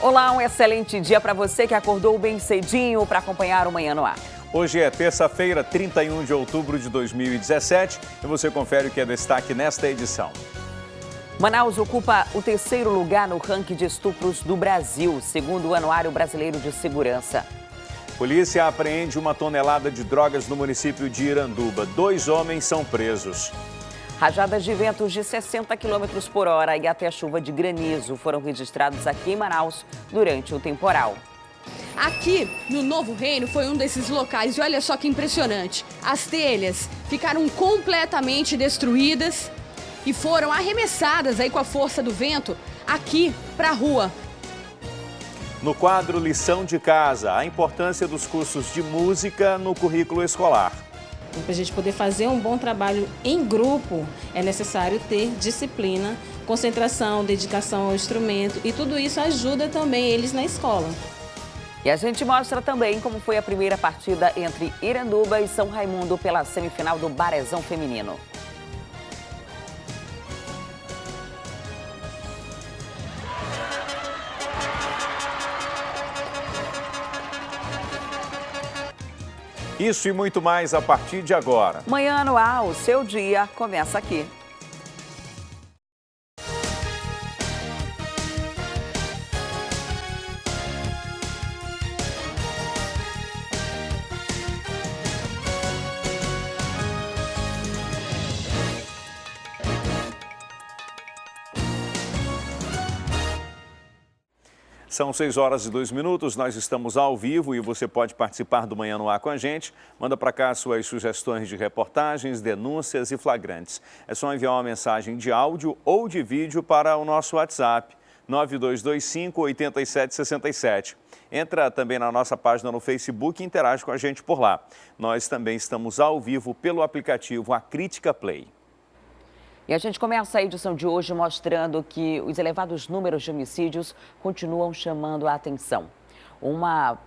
Olá, um excelente dia para você que acordou bem cedinho para acompanhar o Manhã no Ar. Hoje é terça-feira, 31 de outubro de 2017 e você confere o que é destaque nesta edição. Manaus ocupa o terceiro lugar no ranking de estupros do Brasil, segundo o Anuário Brasileiro de Segurança. Polícia apreende 1 tonelada de drogas no município de Iranduba. 2 homens são presos. Rajadas de ventos de 60 km por hora e até chuva de granizo foram registrados aqui em Manaus durante o temporal. Aqui no Novo Reino foi um desses locais e olha só que impressionante. As telhas ficaram completamente destruídas e foram arremessadas aí com a força do vento aqui para a rua. No quadro Lição de Casa, a importância dos cursos de música no currículo escolar. Para a gente poder fazer um bom trabalho em grupo, é necessário ter disciplina, concentração, dedicação ao instrumento e tudo isso ajuda também eles na escola. E a gente mostra também como foi a primeira partida entre Iranduba e São Raimundo pela semifinal do Barezão Feminino. Isso e muito mais a partir de agora. Manhã no Ar, o seu dia começa aqui. São 6h02, nós estamos ao vivo e você pode participar do Manhã no Ar com a gente. Manda para cá suas sugestões de reportagens, denúncias e flagrantes. É só enviar uma mensagem de áudio ou de vídeo para o nosso WhatsApp, 9225-8767. Entra também na nossa página no Facebook e interage com a gente por lá. Nós também estamos ao vivo pelo aplicativo A Crítica Play. E a gente começa a edição de hoje mostrando que os elevados números de homicídios continuam chamando a atenção. Uma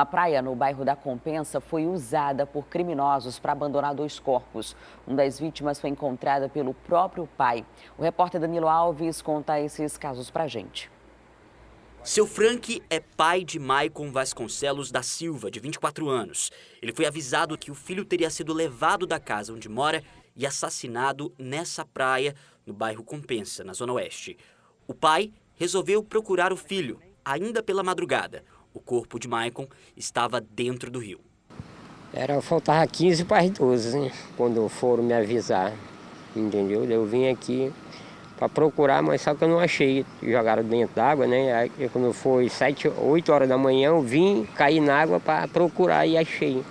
praia no bairro da Compensa foi usada por criminosos para abandonar 2 corpos. Uma das vítimas foi encontrada pelo próprio pai. O repórter Danilo Alves conta esses casos pra gente. Seu Frank é pai de Maicon Vasconcelos da Silva, de 24 anos. Ele foi avisado que o filho teria sido levado da casa onde mora e assassinado nessa praia, no bairro Compensa, na Zona Oeste. O pai resolveu procurar o filho, ainda pela madrugada. O corpo de Maicon estava dentro do rio. Faltava 15 para as 12, né? Quando foram me avisar, entendeu? Eu vim aqui para procurar, mas só que eu não achei. Jogaram dentro d'água, né? Aí quando foi 7, 8 horas da manhã, eu vim cair na água para procurar e achei.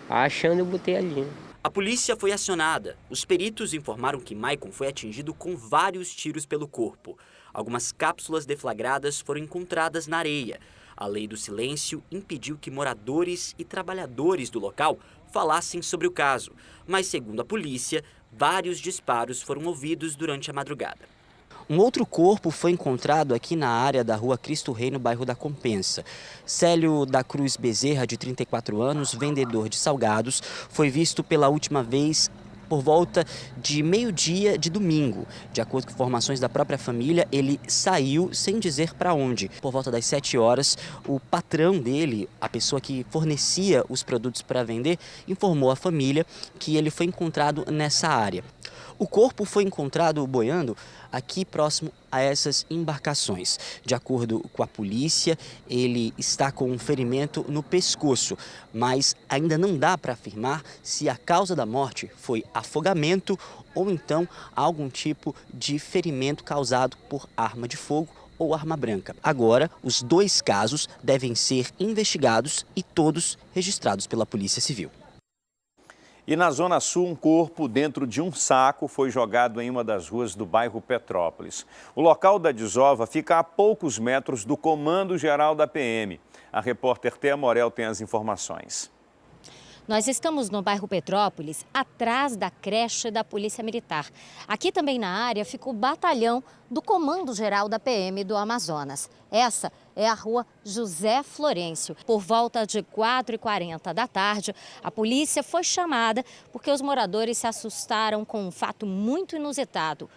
Achando, eu botei ali. A polícia foi acionada. Os peritos informaram que Maicon foi atingido com vários tiros pelo corpo. Algumas cápsulas deflagradas foram encontradas na areia. A lei do silêncio impediu que moradores e trabalhadores do local falassem sobre o caso. Mas, segundo a polícia, vários disparos foram ouvidos durante a madrugada. Um outro corpo foi encontrado aqui na área da rua Cristo Rei, no bairro da Compensa. Célio da Cruz Bezerra, de 34 anos, vendedor de salgados, foi visto pela última vez por volta de meio-dia de domingo. De acordo com informações da própria família, ele saiu sem dizer para onde. Por volta das 7 horas, o patrão dele, a pessoa que fornecia os produtos para vender, informou à família que ele foi encontrado nessa área. O corpo foi encontrado boiando aqui próximo a essas embarcações. De acordo com a polícia, ele está com um ferimento no pescoço, mas ainda não dá para afirmar se a causa da morte foi afogamento ou então algum tipo de ferimento causado por arma de fogo ou arma branca. Agora, os 2 casos devem ser investigados e todos registrados pela Polícia Civil. E na Zona Sul, um corpo dentro de um saco foi jogado em uma das ruas do bairro Petrópolis. O local da desova fica a poucos metros do Comando Geral da PM. A repórter Thea Morel tem as informações. Nós estamos no bairro Petrópolis, atrás da creche da Polícia Militar. Aqui também na área fica o batalhão do Comando Geral da PM do Amazonas. Essa é a rua José Florencio. Por volta de 4h40 da tarde, a polícia foi chamada porque os moradores se assustaram com um fato muito inusitado.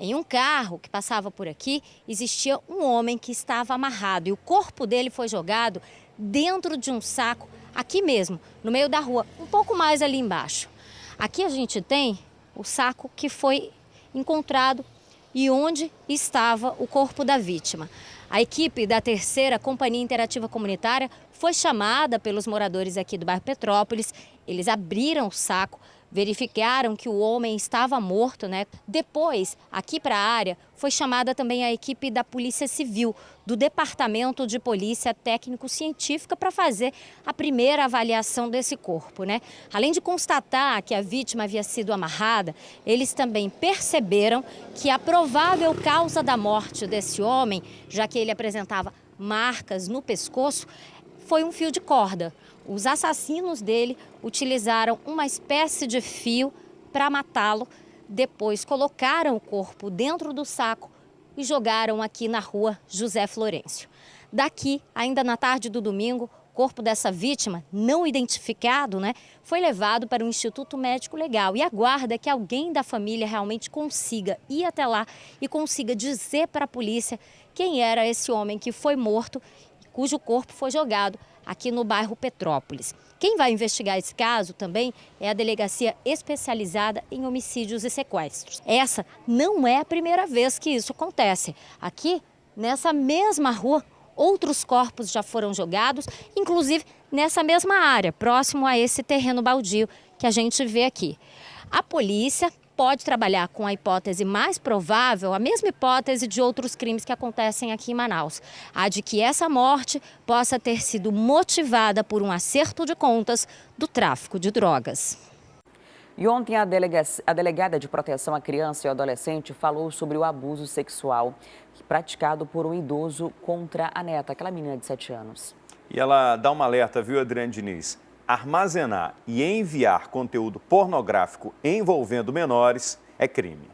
Em um carro que passava por aqui, existia um homem que estava amarrado e o corpo dele foi jogado dentro de um saco, aqui mesmo, no meio da rua, um pouco mais ali embaixo. Aqui a gente tem o saco que foi encontrado e onde estava o corpo da vítima. A equipe da 3ª Companhia Interativa Comunitária foi chamada pelos moradores aqui do bairro Petrópolis. Eles abriram o saco, verificaram que o homem estava morto, né? Depois, aqui para a área, foi chamada também a equipe da Polícia Civil, do Departamento de Polícia Técnico-Científica, para fazer a primeira avaliação desse corpo, né? Além de constatar que a vítima havia sido amarrada, eles também perceberam que a provável causa da morte desse homem, já que ele apresentava marcas no pescoço, foi um fio de corda. Os assassinos dele utilizaram uma espécie de fio para matá-lo. Depois colocaram o corpo dentro do saco e jogaram aqui na rua José Florencio. Daqui, ainda na tarde do domingo, o corpo dessa vítima, não identificado, né, foi levado para o Instituto Médico Legal e aguarda que alguém da família realmente consiga ir até lá e consiga dizer para a polícia quem era esse homem que foi morto, cujo corpo foi jogado aqui no bairro Petrópolis. Quem vai investigar esse caso também é a Delegacia Especializada em Homicídios e Sequestros. Essa não é a primeira vez que isso acontece. Aqui, nessa mesma rua, outros corpos já foram jogados, inclusive nessa mesma área, próximo a esse terreno baldio que a gente vê aqui. A polícia pode trabalhar com a hipótese mais provável, a mesma hipótese de outros crimes que acontecem aqui em Manaus, a de que essa morte possa ter sido motivada por um acerto de contas do tráfico de drogas. E ontem a delegada de proteção à criança e ao adolescente falou sobre o abuso sexual praticado por um idoso contra a neta, aquela menina de 7 anos. E ela dá um alerta, viu, Adriane Diniz? Armazenar e enviar conteúdo pornográfico envolvendo menores é crime.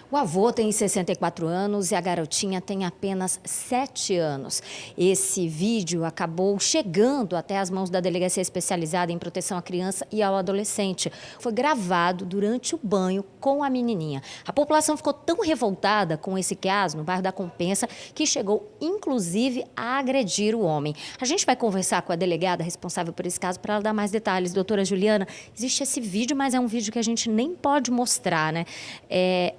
O avô tem 64 anos e a garotinha tem apenas 7 anos. Esse vídeo acabou chegando até as mãos da Delegacia Especializada em Proteção à Criança e ao Adolescente. Foi gravado durante o banho com a menininha. A população ficou tão revoltada com esse caso no bairro da Compensa que chegou, inclusive, a agredir o homem. A gente vai conversar com a delegada responsável por esse caso para ela dar mais detalhes. Doutora Juliana, existe esse vídeo, mas é um vídeo que a gente nem pode mostrar, né?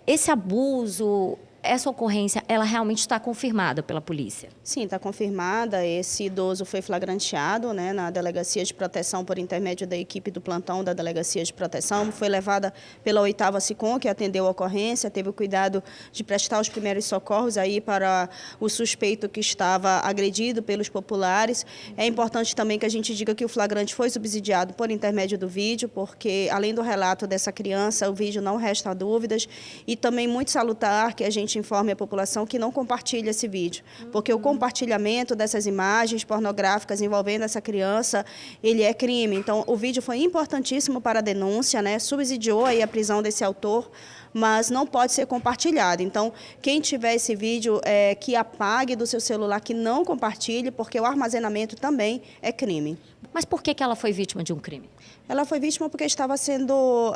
Esse abuso, essa ocorrência, ela realmente está confirmada pela polícia? Sim, está confirmada. Esse idoso foi flagranteado, né, na Delegacia de Proteção por intermédio da equipe do plantão da Delegacia de Proteção. Foi levada pela 8ª SICOM, que atendeu a ocorrência, teve o cuidado de prestar os primeiros socorros aí para o suspeito que estava agredido pelos populares. É importante também que a gente diga que o flagrante foi subsidiado por intermédio do vídeo, porque além do relato dessa criança, o vídeo não resta dúvidas, e também muito salutar que a gente informe a população que não compartilhe esse vídeo, porque o compartilhamento dessas imagens pornográficas envolvendo essa criança, ele é crime. Então, o vídeo foi importantíssimo para a denúncia, né? Subsidiou aí a prisão desse autor, mas não pode ser compartilhado. Então, quem tiver esse vídeo, que apague do seu celular, que não compartilhe, porque o armazenamento também é crime. Mas por que ela foi vítima de um crime? Ela foi vítima porque estava sendo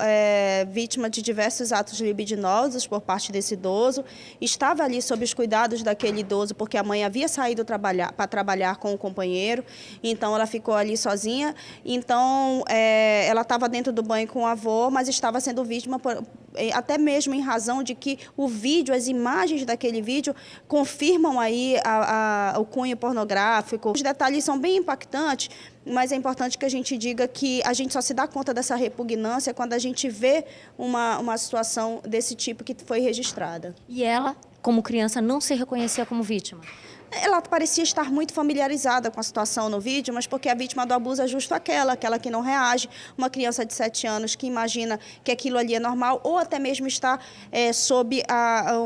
vítima de diversos atos libidinosos por parte desse idoso. Estava ali sob os cuidados daquele idoso porque a mãe havia saído para trabalhar com o companheiro. Então, ela ficou ali sozinha. Então, ela estava dentro do banho com o avô, mas estava sendo vítima até mesmo em razão de que o vídeo, as imagens daquele vídeo confirmam aí o cunho pornográfico. Os detalhes são bem impactantes, mas é importante que a gente diga que a gente só se dá conta dessa repugnância quando a gente vê uma situação desse tipo que foi registrada. E ela, como criança, não se reconhecia como vítima? Ela parecia estar muito familiarizada com a situação no vídeo, mas porque a vítima do abuso é justo aquela que não reage, uma criança de 7 anos que imagina que aquilo ali é normal, ou até mesmo está sob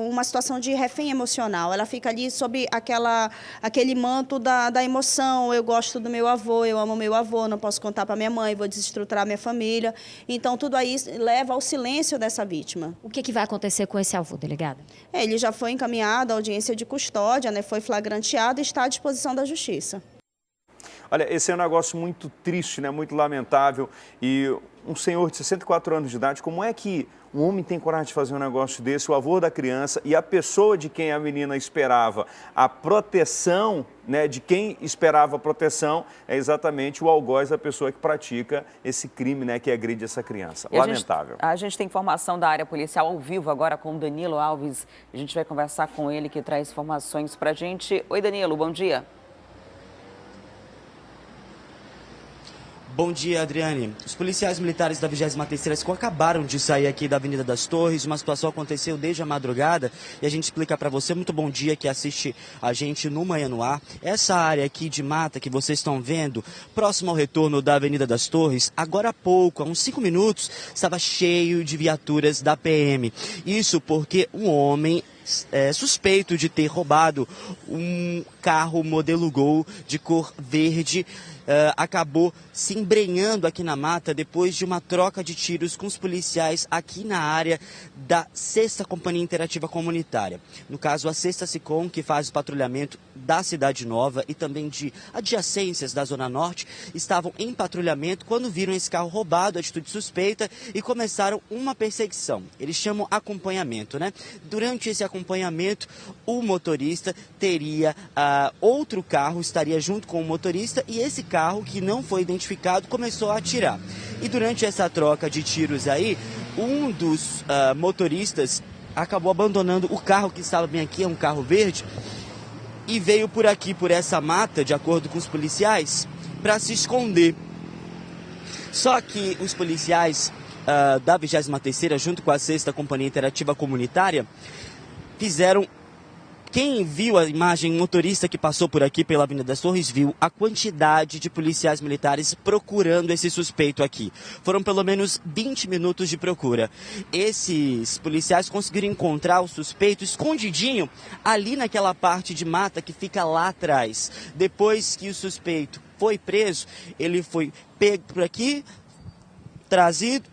uma situação de refém emocional. Ela fica ali sob aquele manto da emoção. Eu gosto do meu avô, eu amo meu avô, não posso contar para minha mãe, vou desestruturar minha família. Então, tudo aí leva ao silêncio dessa vítima. O que vai acontecer com esse avô, delegada? Ele já foi encaminhado à audiência de custódia, né? Foi flagranteado e está à disposição da Justiça. Olha, esse é um negócio muito triste, né? Muito lamentável. E um senhor de 64 anos de idade, como é que Um homem tem coragem de fazer um negócio desse, o avô da criança e a pessoa de quem a menina esperava a proteção, né, de quem esperava a proteção, é exatamente o algoz da pessoa que pratica esse crime, né, que agride essa criança. Lamentável. A gente tem informação da área policial ao vivo agora com o Danilo Alves. A gente vai conversar com ele, que traz informações pra gente. Oi, Danilo, bom dia. Bom dia, Adriane. Os policiais militares da 23ª SECOM acabaram de sair aqui da Avenida das Torres. Uma situação aconteceu desde a madrugada e a gente explica para você. Muito bom dia que assiste a gente no Manhã no Ar. Essa área aqui de mata que vocês estão vendo, próximo ao retorno da Avenida das Torres, agora há pouco, há uns 5 minutos, estava cheio de viaturas da PM. Isso porque um homem suspeito de ter roubado um carro modelo Gol de cor verde acabou se embrenhando aqui na mata depois de uma troca de tiros com os policiais aqui na área da 6ª Companhia Interativa Comunitária. No caso, a 6ª SECOM, que faz o patrulhamento da Cidade Nova e também de adjacências da Zona Norte, estavam em patrulhamento quando viram esse carro roubado, atitude suspeita, e começaram uma perseguição. Eles chamam acompanhamento, né? Durante esse acompanhamento, o motorista teria outro carro, estaria junto com o motorista, e esse carro, que não foi identificado, começou a atirar. E durante essa troca de tiros aí, um dos motoristas acabou abandonando o carro que estava bem aqui, é um carro verde, e veio por aqui, por essa mata, de acordo com os policiais, para se esconder. Só que os policiais da 23ª, junto com a 6ª Companhia Interativa Comunitária, fizeram... Quem viu a imagem, motorista que passou por aqui pela Avenida das Torres, viu a quantidade de policiais militares procurando esse suspeito aqui. Foram pelo menos 20 minutos de procura. Esses policiais conseguiram encontrar o suspeito escondidinho ali naquela parte de mata que fica lá atrás. Depois que o suspeito foi preso, ele foi pego por aqui, trazido.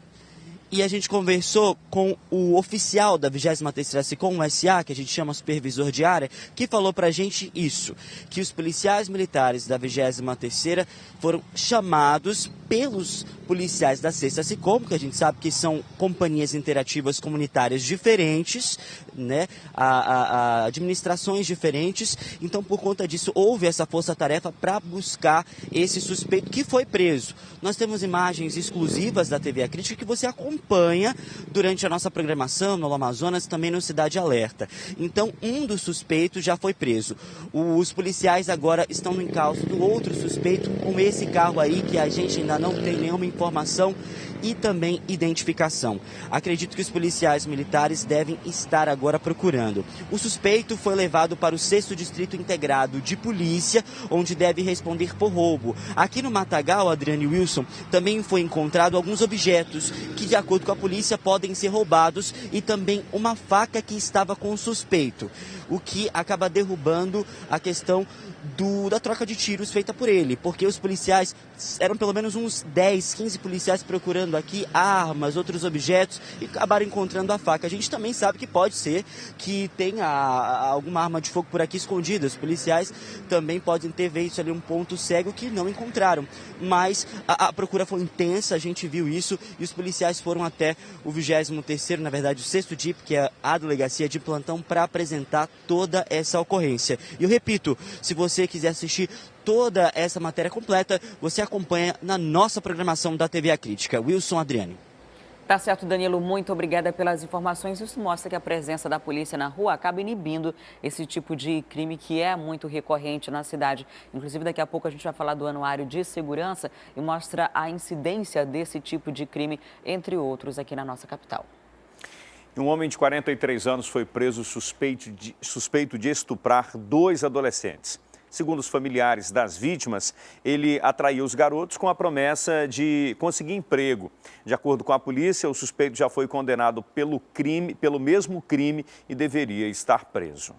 E a gente conversou com o oficial da 23ª SECOM, o SA, que a gente chama supervisor de área, que falou pra gente isso, que os policiais militares da 23ª foram chamados pelos policiais da 6ª SECOM, que a gente sabe que são companhias interativas comunitárias diferentes, né, administrações diferentes. Então, por conta disso, houve essa força-tarefa para buscar esse suspeito que foi preso. Nós temos imagens exclusivas da TV A Crítica que você acompanha durante a nossa programação no Amazonas e também no Cidade Alerta. Então, um dos suspeitos já foi preso. Os policiais agora estão no encalço do outro suspeito com esse carro aí, que a gente ainda não tem nenhuma informação e também identificação. Acredito que os policiais militares devem estar agora procurando. O suspeito foi levado para o 6º Distrito Integrado de Polícia, onde deve responder por roubo. Aqui no Matagal, Adriane e Wilson, também foi encontrado alguns objetos que, de acordo com a polícia, podem ser roubados e também uma faca que estava com o suspeito, o que acaba derrubando a questão da troca de tiros feita por ele, porque os policiais, eram pelo menos uns 10, 15 policiais procurando aqui armas, outros objetos, e acabaram encontrando a faca. A gente também sabe que pode ser que tenha alguma arma de fogo por aqui escondida. Os policiais também podem ter visto ali um ponto cego que não encontraram, mas a procura foi intensa, a gente viu isso, e os policiais foram até o 23º, na verdade o 6º DIP, que é a delegacia de plantão, para apresentar toda essa ocorrência. E eu repito, se você quiser assistir toda essa matéria completa, você acompanha na nossa programação da TV A Crítica. Wilson, Adriane. Tá certo, Danilo, muito obrigada pelas informações. Isso mostra que a presença da polícia na rua acaba inibindo esse tipo de crime que é muito recorrente na cidade. Inclusive, daqui a pouco a gente vai falar do Anuário de Segurança e mostra a incidência desse tipo de crime, entre outros, aqui na nossa capital. Um homem de 43 anos foi preso suspeito de estuprar 2 adolescentes. Segundo os familiares das vítimas, ele atraiu os garotos com a promessa de conseguir emprego. De acordo com a polícia, o suspeito já foi condenado pelo mesmo crime e deveria estar preso.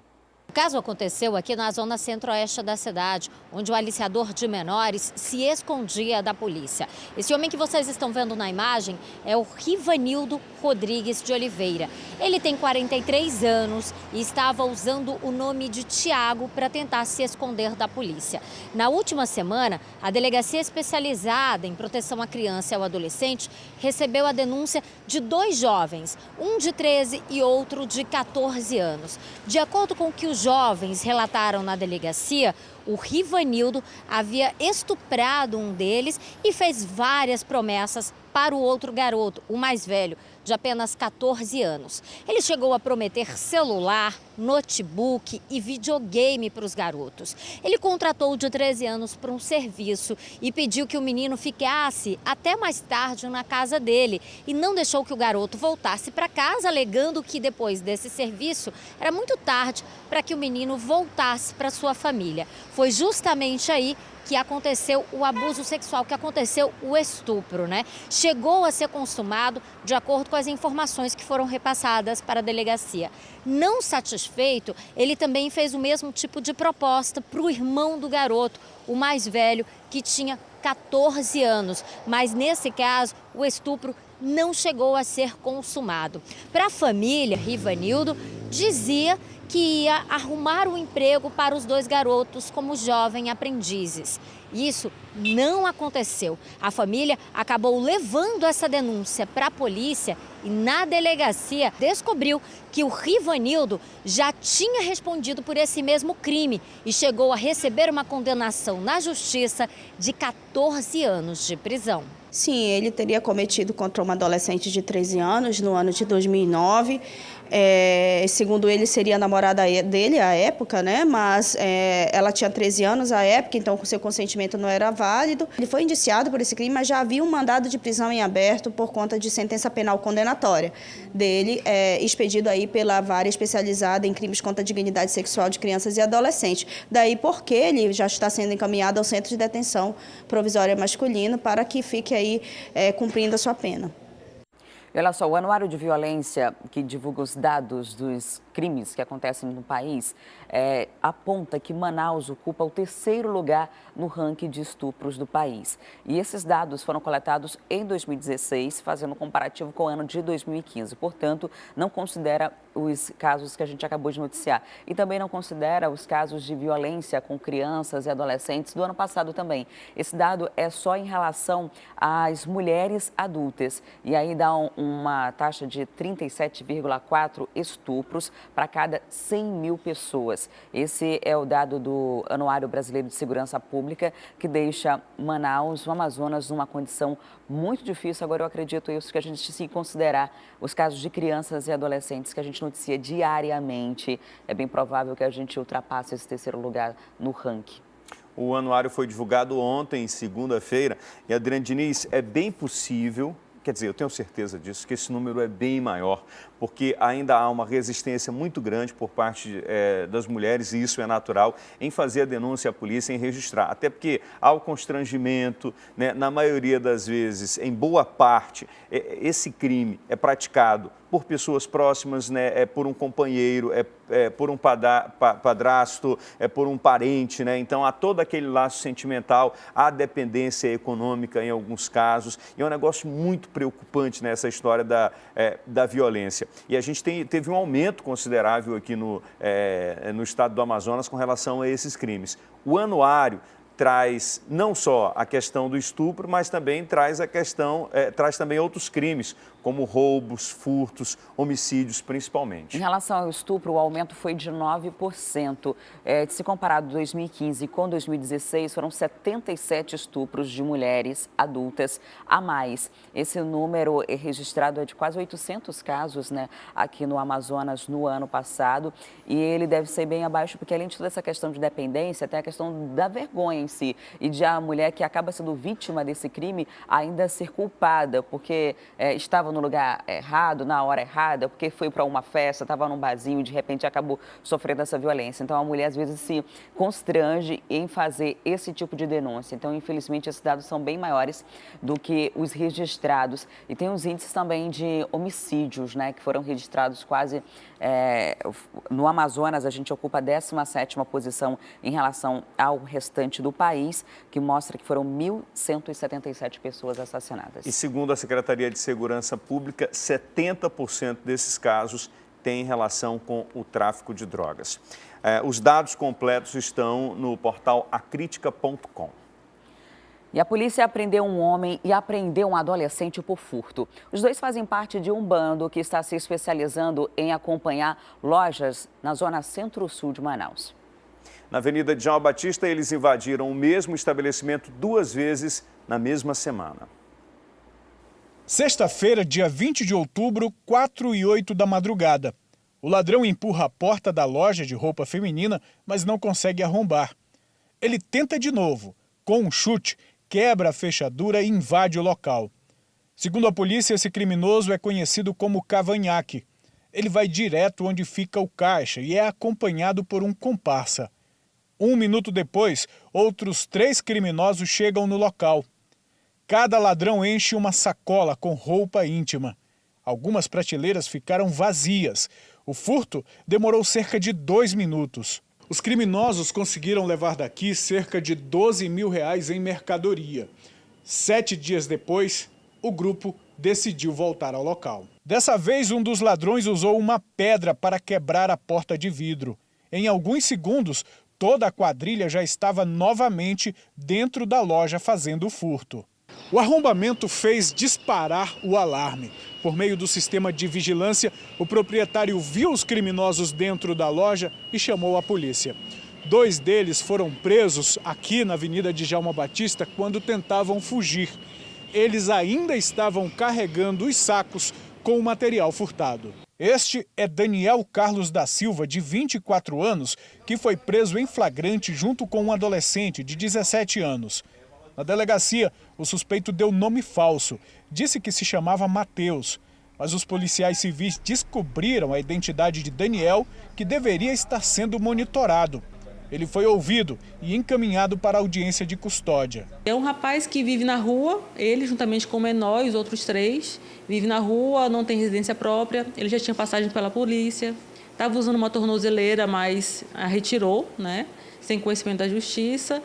O caso aconteceu aqui na zona centro-oeste da cidade, onde o aliciador de menores se escondia da polícia. Esse homem que vocês estão vendo na imagem é o Rivanildo Rodrigues de Oliveira. Ele tem 43 anos e estava usando o nome de Tiago para tentar se esconder da polícia. Na última semana, a Delegacia Especializada em Proteção à Criança e ao Adolescente recebeu a denúncia de 2 jovens, um de 13 e outro de 14 anos. De acordo com o que os jovens relataram na delegacia, o Rivanildo havia estuprado um deles e fez várias promessas para o outro garoto, o mais velho, de apenas 14 anos. Ele chegou a prometer celular, notebook e videogame para os garotos. Ele contratou o de 13 anos para um serviço e pediu que o menino ficasse até mais tarde na casa dele e não deixou que o garoto voltasse para casa, alegando que depois desse serviço era muito tarde para que o menino voltasse para sua família. Foi justamente aí que aconteceu o abuso sexual, que aconteceu o estupro, né? Chegou a ser consumado de acordo com as informações que foram repassadas para a delegacia. Não satisfeito, ele também fez o mesmo tipo de proposta para o irmão do garoto, o mais velho, que tinha 14 anos. Mas nesse caso, o estupro não chegou a ser consumado. Para a família, Rivanildo dizia que ia arrumar um emprego para os 2 garotos como jovens aprendizes. Isso não aconteceu. A família acabou levando essa denúncia para a polícia e na delegacia descobriu que o Rivanildo já tinha respondido por esse mesmo crime e chegou a receber uma condenação na justiça de 14 anos de prisão. Sim, ele teria cometido contra uma adolescente de 13 anos no ano de 2009. Segundo ele, seria a namorada dele à época, né? Mas ela tinha 13 anos à época, então o seu consentimento não era válido. Ele foi indiciado por esse crime, mas já havia um mandado de prisão em aberto por conta de sentença penal condenatória dele, expedido aí pela Vara Especializada em Crimes contra a Dignidade Sexual de Crianças e Adolescentes. Daí porque ele já está sendo encaminhado ao Centro de Detenção Provisória Masculino para que fique aí cumprindo a sua pena. Olha só, o Anuário de Violência, que divulga os dados dos crimes que acontecem no país, aponta que Manaus ocupa o 3º lugar no ranking de estupros do país. E esses dados foram coletados em 2016, fazendo um comparativo com o ano de 2015. Portanto, não considera os casos que a gente acabou de noticiar. E também não considera os casos de violência com crianças e adolescentes do ano passado também. Esse dado é só em relação às mulheres adultas. E aí dá uma taxa de 37,4 estupros para cada 100 mil pessoas. Esse é o dado do Anuário Brasileiro de Segurança Pública, que deixa Manaus, o Amazonas, numa condição muito difícil. Agora, eu acredito isso, que a gente, se considerar os casos de crianças e adolescentes que a gente noticia diariamente, é bem provável que a gente ultrapasse esse 3º lugar no ranking. O anuário foi divulgado ontem, segunda-feira, e Adriane Diniz, é bem possível, quer dizer, eu tenho certeza disso, que esse número é bem maior, porque ainda há uma resistência muito grande por parte das mulheres, e isso é natural, em fazer a denúncia à polícia, em registrar. Até porque há o constrangimento, né? Na maioria das vezes, em boa parte, esse crime é praticado por pessoas próximas, né? Por um companheiro, por um padrasto, por um parente, né? Então há todo aquele laço sentimental, há dependência econômica em alguns casos, e é um negócio muito preocupante nessa história da violência. E a gente teve um aumento considerável aqui no estado do Amazonas com relação a esses crimes. O anuário traz não só a questão do estupro, mas também traz traz também outros crimes, como roubos, furtos, homicídios principalmente. Em relação ao estupro, o aumento foi de 9%. Se comparado 2015 com 2016, foram 77 estupros de mulheres adultas a mais. Esse número registrado é de quase 800 casos, né, aqui no Amazonas no ano passado. E ele deve ser bem abaixo, porque além de toda essa questão de dependência, tem a questão da vergonha em si. E de a mulher que acaba sendo vítima desse crime ainda ser culpada, porque estava no no lugar errado, na hora errada, porque foi para uma festa, estava num barzinho e de repente acabou sofrendo essa violência. Então a mulher às vezes se constrange em fazer esse tipo de denúncia. Então, infelizmente, esses dados são bem maiores do que os registrados. E tem os índices também de homicídios, né, que foram registrados quase... no Amazonas, a gente ocupa a 17ª posição em relação ao restante do país, que mostra que foram 1.177 pessoas assassinadas. E segundo a Secretaria de Segurança Pública, 70% desses casos têm relação com o tráfico de drogas. Os dados completos estão no portal acritica.com. E a polícia apreendeu um homem e apreendeu um adolescente por furto. Os dois fazem parte de um bando que está se especializando em acompanhar lojas na zona centro-sul de Manaus. Na Avenida de João Batista, eles invadiram o mesmo estabelecimento 2 vezes na mesma semana. Sexta-feira, dia 20 de outubro, 4h08 da madrugada. O ladrão empurra a porta da loja de roupa feminina, mas não consegue arrombar. Ele tenta de novo. Com um chute, quebra a fechadura e invade o local. Segundo a polícia, esse criminoso é conhecido como cavanhaque. Ele vai direto onde fica o caixa e é acompanhado por um comparsa. 1 minuto depois, outros 3 criminosos chegam no local. Cada ladrão enche uma sacola com roupa íntima. Algumas prateleiras ficaram vazias. O furto demorou cerca de 2 minutos. Os criminosos conseguiram levar daqui cerca de R$12 mil em mercadoria. 7 dias depois, o grupo decidiu voltar ao local. Dessa vez, um dos ladrões usou uma pedra para quebrar a porta de vidro. Em alguns segundos, toda a quadrilha já estava novamente dentro da loja fazendo o furto. O arrombamento fez disparar o alarme. Por meio do sistema de vigilância, o proprietário viu os criminosos dentro da loja e chamou a polícia. 2 deles foram presos aqui na Avenida de João Batista quando tentavam fugir. Eles ainda estavam carregando os sacos com o material furtado. Este é Daniel Carlos da Silva, de 24 anos, que foi preso em flagrante junto com um adolescente de 17 anos. Na delegacia, o suspeito deu nome falso, disse que se chamava Mateus, mas os policiais civis descobriram a identidade de Daniel, que deveria estar sendo monitorado. Ele foi ouvido e encaminhado para a audiência de custódia. É um rapaz que vive na rua, ele juntamente com o menor e os outros 3, vive na rua, não tem residência própria, ele já tinha passagem pela polícia, estava usando uma tornozeleira, mas a retirou, né, sem conhecimento da justiça.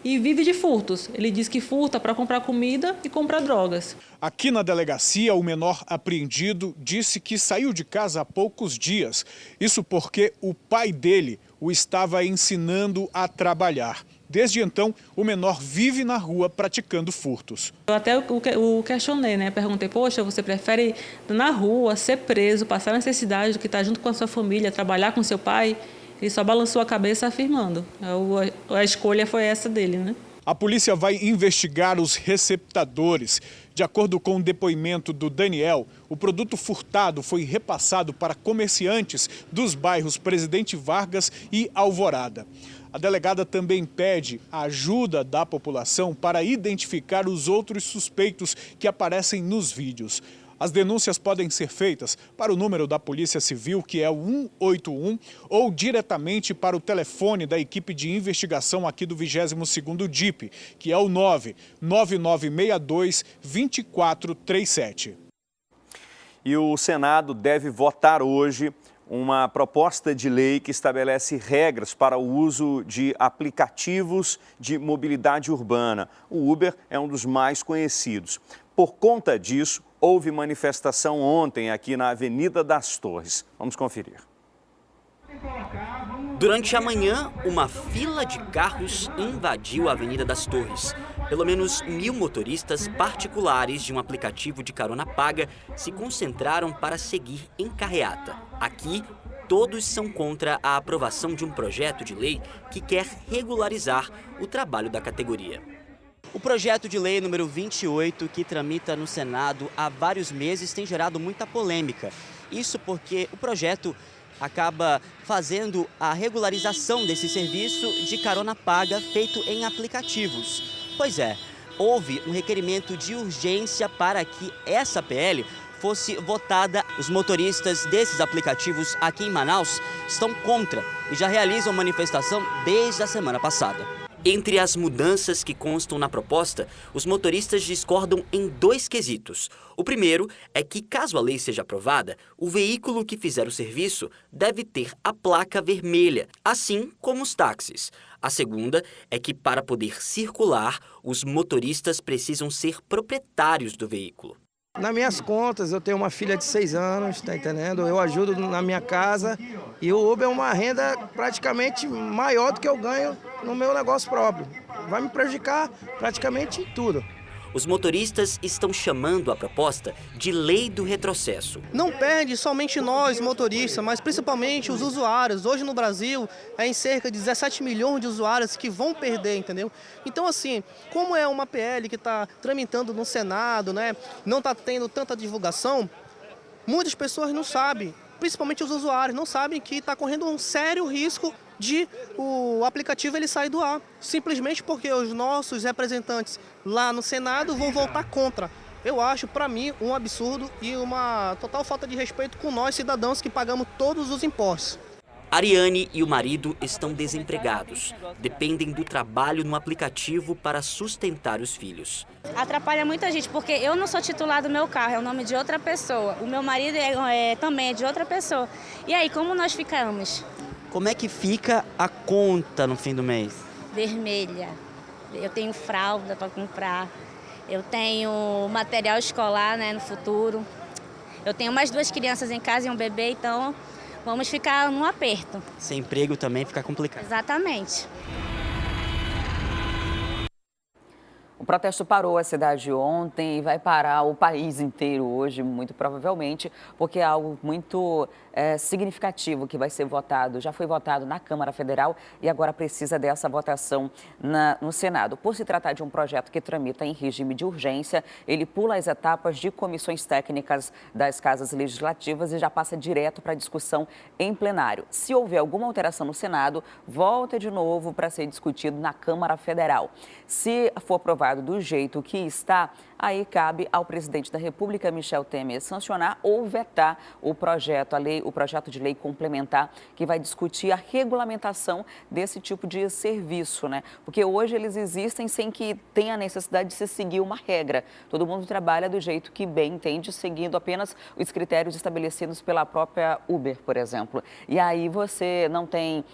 E vive de furtos. Ele diz que furta para comprar comida e comprar drogas. Aqui na delegacia, o menor apreendido disse que saiu de casa há poucos dias. Isso porque o pai dele o estava ensinando a trabalhar. Desde então, o menor vive na rua praticando furtos. Eu até o questionei, né? Perguntei, poxa, você prefere na rua ser preso, passar necessidade do que estar junto com a sua família, trabalhar com seu pai? Ele só balançou a cabeça afirmando. A escolha foi essa dele, né? A polícia vai investigar os receptadores. De acordo com o depoimento do Daniel, o produto furtado foi repassado para comerciantes dos bairros Presidente Vargas e Alvorada. A delegada também pede a ajuda da população para identificar os outros suspeitos que aparecem nos vídeos. As denúncias podem ser feitas para o número da Polícia Civil, que é o 181, ou diretamente para o telefone da equipe de investigação aqui do 22º DIP, que é o 99962-2437. E o Senado deve votar hoje uma proposta de lei que estabelece regras para o uso de aplicativos de mobilidade urbana. O Uber é um dos mais conhecidos. Por conta disso, houve manifestação ontem aqui na Avenida das Torres. Vamos conferir. Durante a manhã, uma fila de carros invadiu a Avenida das Torres. Pelo menos 1.000 motoristas particulares de um aplicativo de carona paga se concentraram para seguir em carreata. Aqui, todos são contra a aprovação de um projeto de lei que quer regularizar o trabalho da categoria. O projeto de lei número 28, que tramita no Senado há vários meses, tem gerado muita polêmica. Isso porque o projeto acaba fazendo a regularização desse serviço de carona paga feito em aplicativos. Pois é, houve um requerimento de urgência para que essa PL fosse votada. Os motoristas desses aplicativos aqui em Manaus estão contra e já realizam manifestação desde a semana passada. Entre as mudanças que constam na proposta, os motoristas discordam em 2 quesitos. O primeiro é que, caso a lei seja aprovada, o veículo que fizer o serviço deve ter a placa vermelha, assim como os táxis. A segunda é que, para poder circular, os motoristas precisam ser proprietários do veículo. Nas minhas contas, eu tenho uma filha de 6 anos, tá entendendo? Eu ajudo na minha casa e o Uber é uma renda praticamente maior do que eu ganho no meu negócio próprio. Vai me prejudicar praticamente em tudo. Os motoristas estão chamando a proposta de lei do retrocesso. Não perde somente nós, motoristas, mas principalmente os usuários. Hoje no Brasil, é em cerca de 17 milhões de usuários que vão perder, entendeu? Então, assim, como é uma PL que está tramitando no Senado, né, não está tendo tanta divulgação, muitas pessoas não sabem, principalmente os usuários, não sabem que está correndo um sério risco de o aplicativo ele sair do ar, simplesmente porque os nossos representantes lá no Senado vão votar contra. Eu acho, para mim, um absurdo e uma total falta de respeito com nós, cidadãos, que pagamos todos os impostos. Ariane e o marido estão desempregados. Dependem do trabalho no aplicativo para sustentar os filhos. Atrapalha muita gente, porque eu não sou titular do meu carro, é o nome de outra pessoa. O meu marido também é de outra pessoa. E aí, como nós ficamos? Como é que fica a conta no fim do mês? Vermelha. Eu tenho fralda para comprar, eu tenho material escolar, né, no futuro. Eu tenho mais 2 crianças em casa e um bebê, então vamos ficar num aperto. Sem emprego também fica complicado. Exatamente. O protesto parou a cidade ontem e vai parar o país inteiro hoje, muito provavelmente, porque é algo muito significativo que vai ser votado, já foi votado na Câmara Federal e agora precisa dessa votação no Senado. Por se tratar de um projeto que tramita em regime de urgência, ele pula as etapas de comissões técnicas das casas legislativas e já passa direto para discussão em plenário. Se houver alguma alteração no Senado, volta de novo para ser discutido na Câmara Federal. Se for aprovado do jeito que está, aí cabe ao presidente da República, Michel Temer, sancionar ou vetar o projeto de lei complementar que vai discutir a regulamentação desse tipo de serviço, né? Porque hoje eles existem sem que tenha a necessidade de se seguir uma regra. Todo mundo trabalha do jeito que bem entende, seguindo apenas os critérios estabelecidos pela própria Uber, por exemplo. E aí você não tem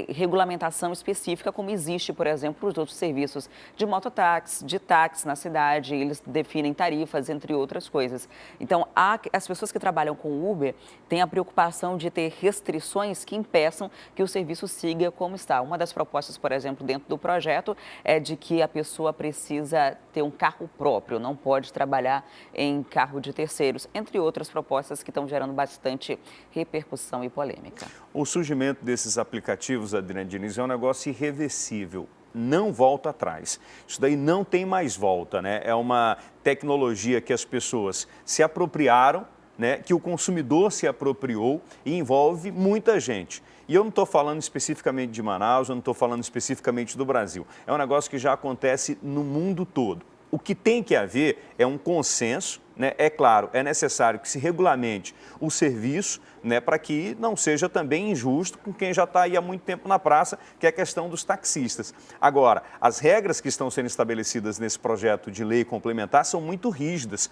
regulamentação específica como existe, por exemplo, os outros serviços de mototáxi, de táxi na cidade, eles definem tarifas, entre outras coisas. Então, as pessoas que trabalham com Uber têm a preocupação de ter restrições que impeçam que o serviço siga como está. Uma das propostas, por exemplo, dentro do projeto é de que a pessoa precisa ter um carro próprio, não pode trabalhar em carro de terceiros, entre outras propostas que estão gerando bastante repercussão e polêmica. O surgimento desses aplicativos, Adriana Diniz, é um negócio irreversível. Não volta atrás. Isso daí não tem mais volta, né? É uma tecnologia que as pessoas se apropriaram, né? Que o consumidor se apropriou e envolve muita gente. E eu não estou falando especificamente de Manaus, eu não estou falando especificamente do Brasil. É um negócio que já acontece no mundo todo. O que tem que haver é um consenso, né? É claro, é necessário que se regulamente o serviço, né, para que não seja também injusto com quem já está aí há muito tempo na praça, que é a questão dos taxistas. Agora, as regras que estão sendo estabelecidas nesse projeto de lei complementar são muito rígidas.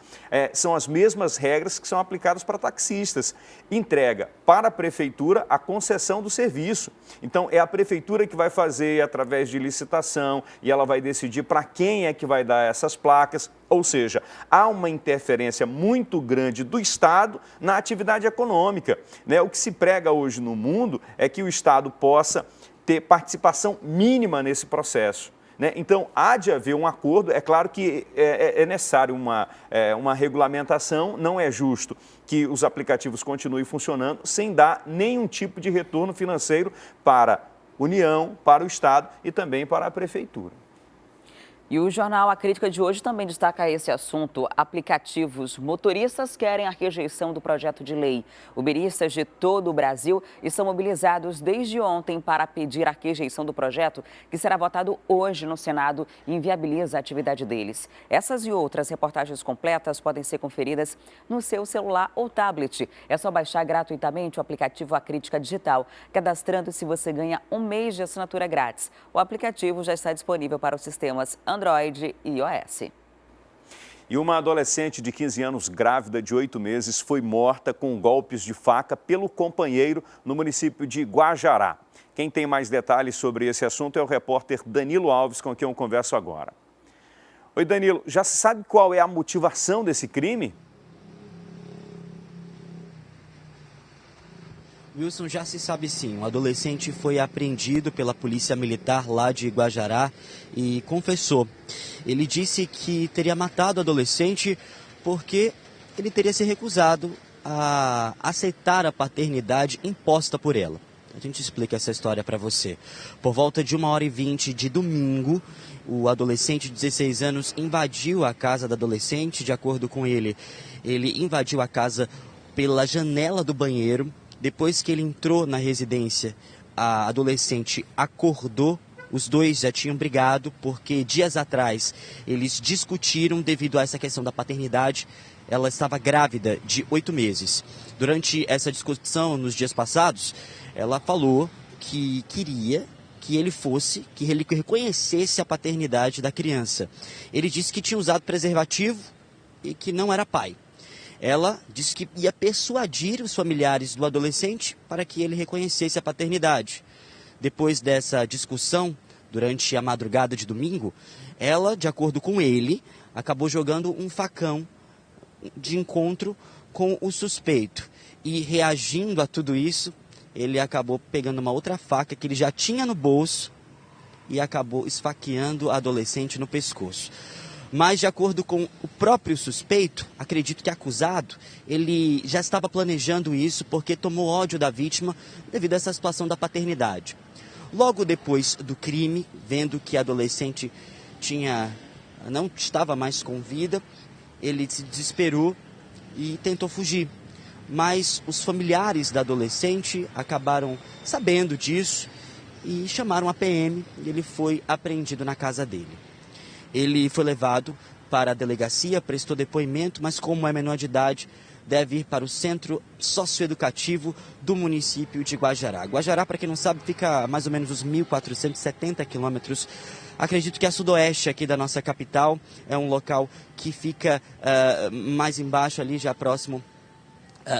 São as mesmas regras que são aplicadas para taxistas. Entrega para a prefeitura a concessão do serviço. Então, é a prefeitura que vai fazer através de licitação e ela vai decidir para quem é que vai dar essas placas. Ou seja, há uma interferência muito grande do Estado na atividade econômica, né? O que se prega hoje no mundo é que o Estado possa ter participação mínima nesse processo, né? Então, há de haver um acordo. É claro que é necessário uma regulamentação. Não é justo que os aplicativos continuem funcionando sem dar nenhum tipo de retorno financeiro para a União, para o Estado e também para a Prefeitura. E o jornal A Crítica de hoje também destaca esse assunto. Aplicativos motoristas querem a rejeição do projeto de lei. Uberistas de todo o Brasil estão mobilizados desde ontem para pedir a rejeição do projeto, que será votado hoje no Senado e inviabiliza a atividade deles. Essas e outras reportagens completas podem ser conferidas no seu celular ou tablet. É só baixar gratuitamente o aplicativo A Crítica Digital. Cadastrando-se, você ganha 1 mês de assinatura grátis. O aplicativo já está disponível para os sistemas Android e iOS. E uma adolescente de 15 anos, grávida de 8 meses, foi morta com golpes de faca pelo companheiro no município de Guajará. Quem tem mais detalhes sobre esse assunto é o repórter Danilo Alves, com quem eu converso agora. Oi, Danilo, já se sabe qual é a motivação desse crime? Wilson, já se sabe sim. Um adolescente foi apreendido pela polícia militar lá de Guajará e confessou. Ele disse que teria matado o adolescente porque ele teria se recusado a aceitar a paternidade imposta por ela. A gente explica essa história para você. Por volta de 1h20 de domingo, o adolescente de 16 anos invadiu a casa da adolescente. De acordo com ele, ele invadiu a casa pela janela do banheiro. Depois que ele entrou na residência, a adolescente acordou. Os dois já tinham brigado porque dias atrás eles discutiram devido a essa questão da paternidade. Ela estava grávida de 8 meses. Durante essa discussão, nos dias passados, ela falou que queria que ele reconhecesse a paternidade da criança. Ele disse que tinha usado preservativo e que não era pai. Ela disse que ia persuadir os familiares do adolescente para que ele reconhecesse a paternidade. Depois dessa discussão, durante a madrugada de domingo, ela, de acordo com ele, acabou jogando um facão de encontro com o suspeito. E reagindo a tudo isso, ele acabou pegando uma outra faca que ele já tinha no bolso e acabou esfaqueando a adolescente no pescoço. Mas, de acordo com o próprio suspeito, acredito que acusado, ele já estava planejando isso porque tomou ódio da vítima devido a essa situação da paternidade. Logo depois do crime, vendo que a adolescente não estava mais com vida, ele se desesperou e tentou fugir. Mas os familiares da adolescente acabaram sabendo disso e chamaram a PM e ele foi apreendido na casa dele. Ele foi levado para a delegacia, prestou depoimento, mas como é menor de idade, deve ir para o centro socioeducativo do município de Guajará. Guajará, para quem não sabe, fica a mais ou menos uns 1.470 quilômetros. Acredito que a sudoeste aqui da nossa capital é um local que fica mais embaixo ali, já próximo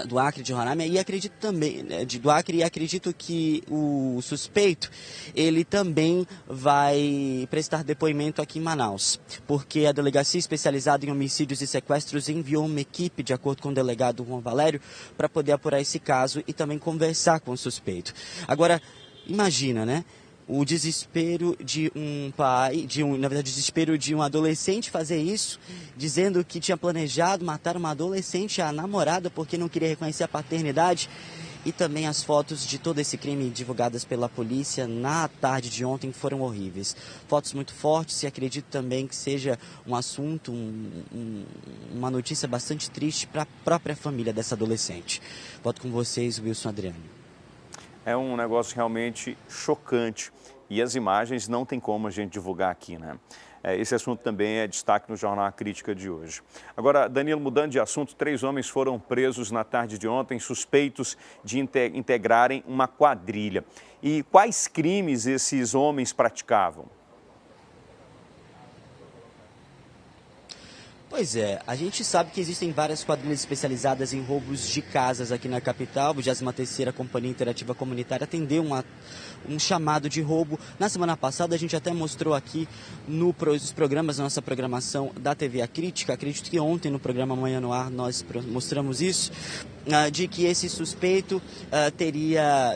do Acre, de Roraima, e acredito também do Acre, e acredito que o suspeito ele também vai prestar depoimento aqui em Manaus, porque a delegacia especializada em homicídios e sequestros enviou uma equipe, de acordo com o delegado Juan Valério, para poder apurar esse caso e também conversar com o suspeito. Agora, imagina, né? O desespero de um pai, o desespero de um adolescente fazer isso, dizendo que tinha planejado matar uma adolescente, a namorada, porque não queria reconhecer a paternidade. E também as fotos de todo esse crime divulgadas pela polícia na tarde de ontem foram horríveis. Fotos muito fortes e acredito também que seja um assunto, uma notícia bastante triste para a própria família dessa adolescente. Volto com vocês, Wilson Adriano. É um negócio realmente chocante e as imagens não tem como a gente divulgar aqui, né? Esse assunto também é destaque no Jornal A Crítica de hoje. Agora, Danilo, mudando de assunto, 3 homens foram presos na tarde de ontem, suspeitos de integrarem uma quadrilha. E quais crimes esses homens praticavam? Pois é, a gente sabe que existem várias quadrilhas especializadas em roubos de casas aqui na capital. A 23ª Companhia Interativa Comunitária atendeu um chamado de roubo. Na semana passada a gente até mostrou aqui nos programas da nossa programação da TV A Crítica. Acredito que ontem no programa Amanhã no Ar nós mostramos isso. de que esse suspeito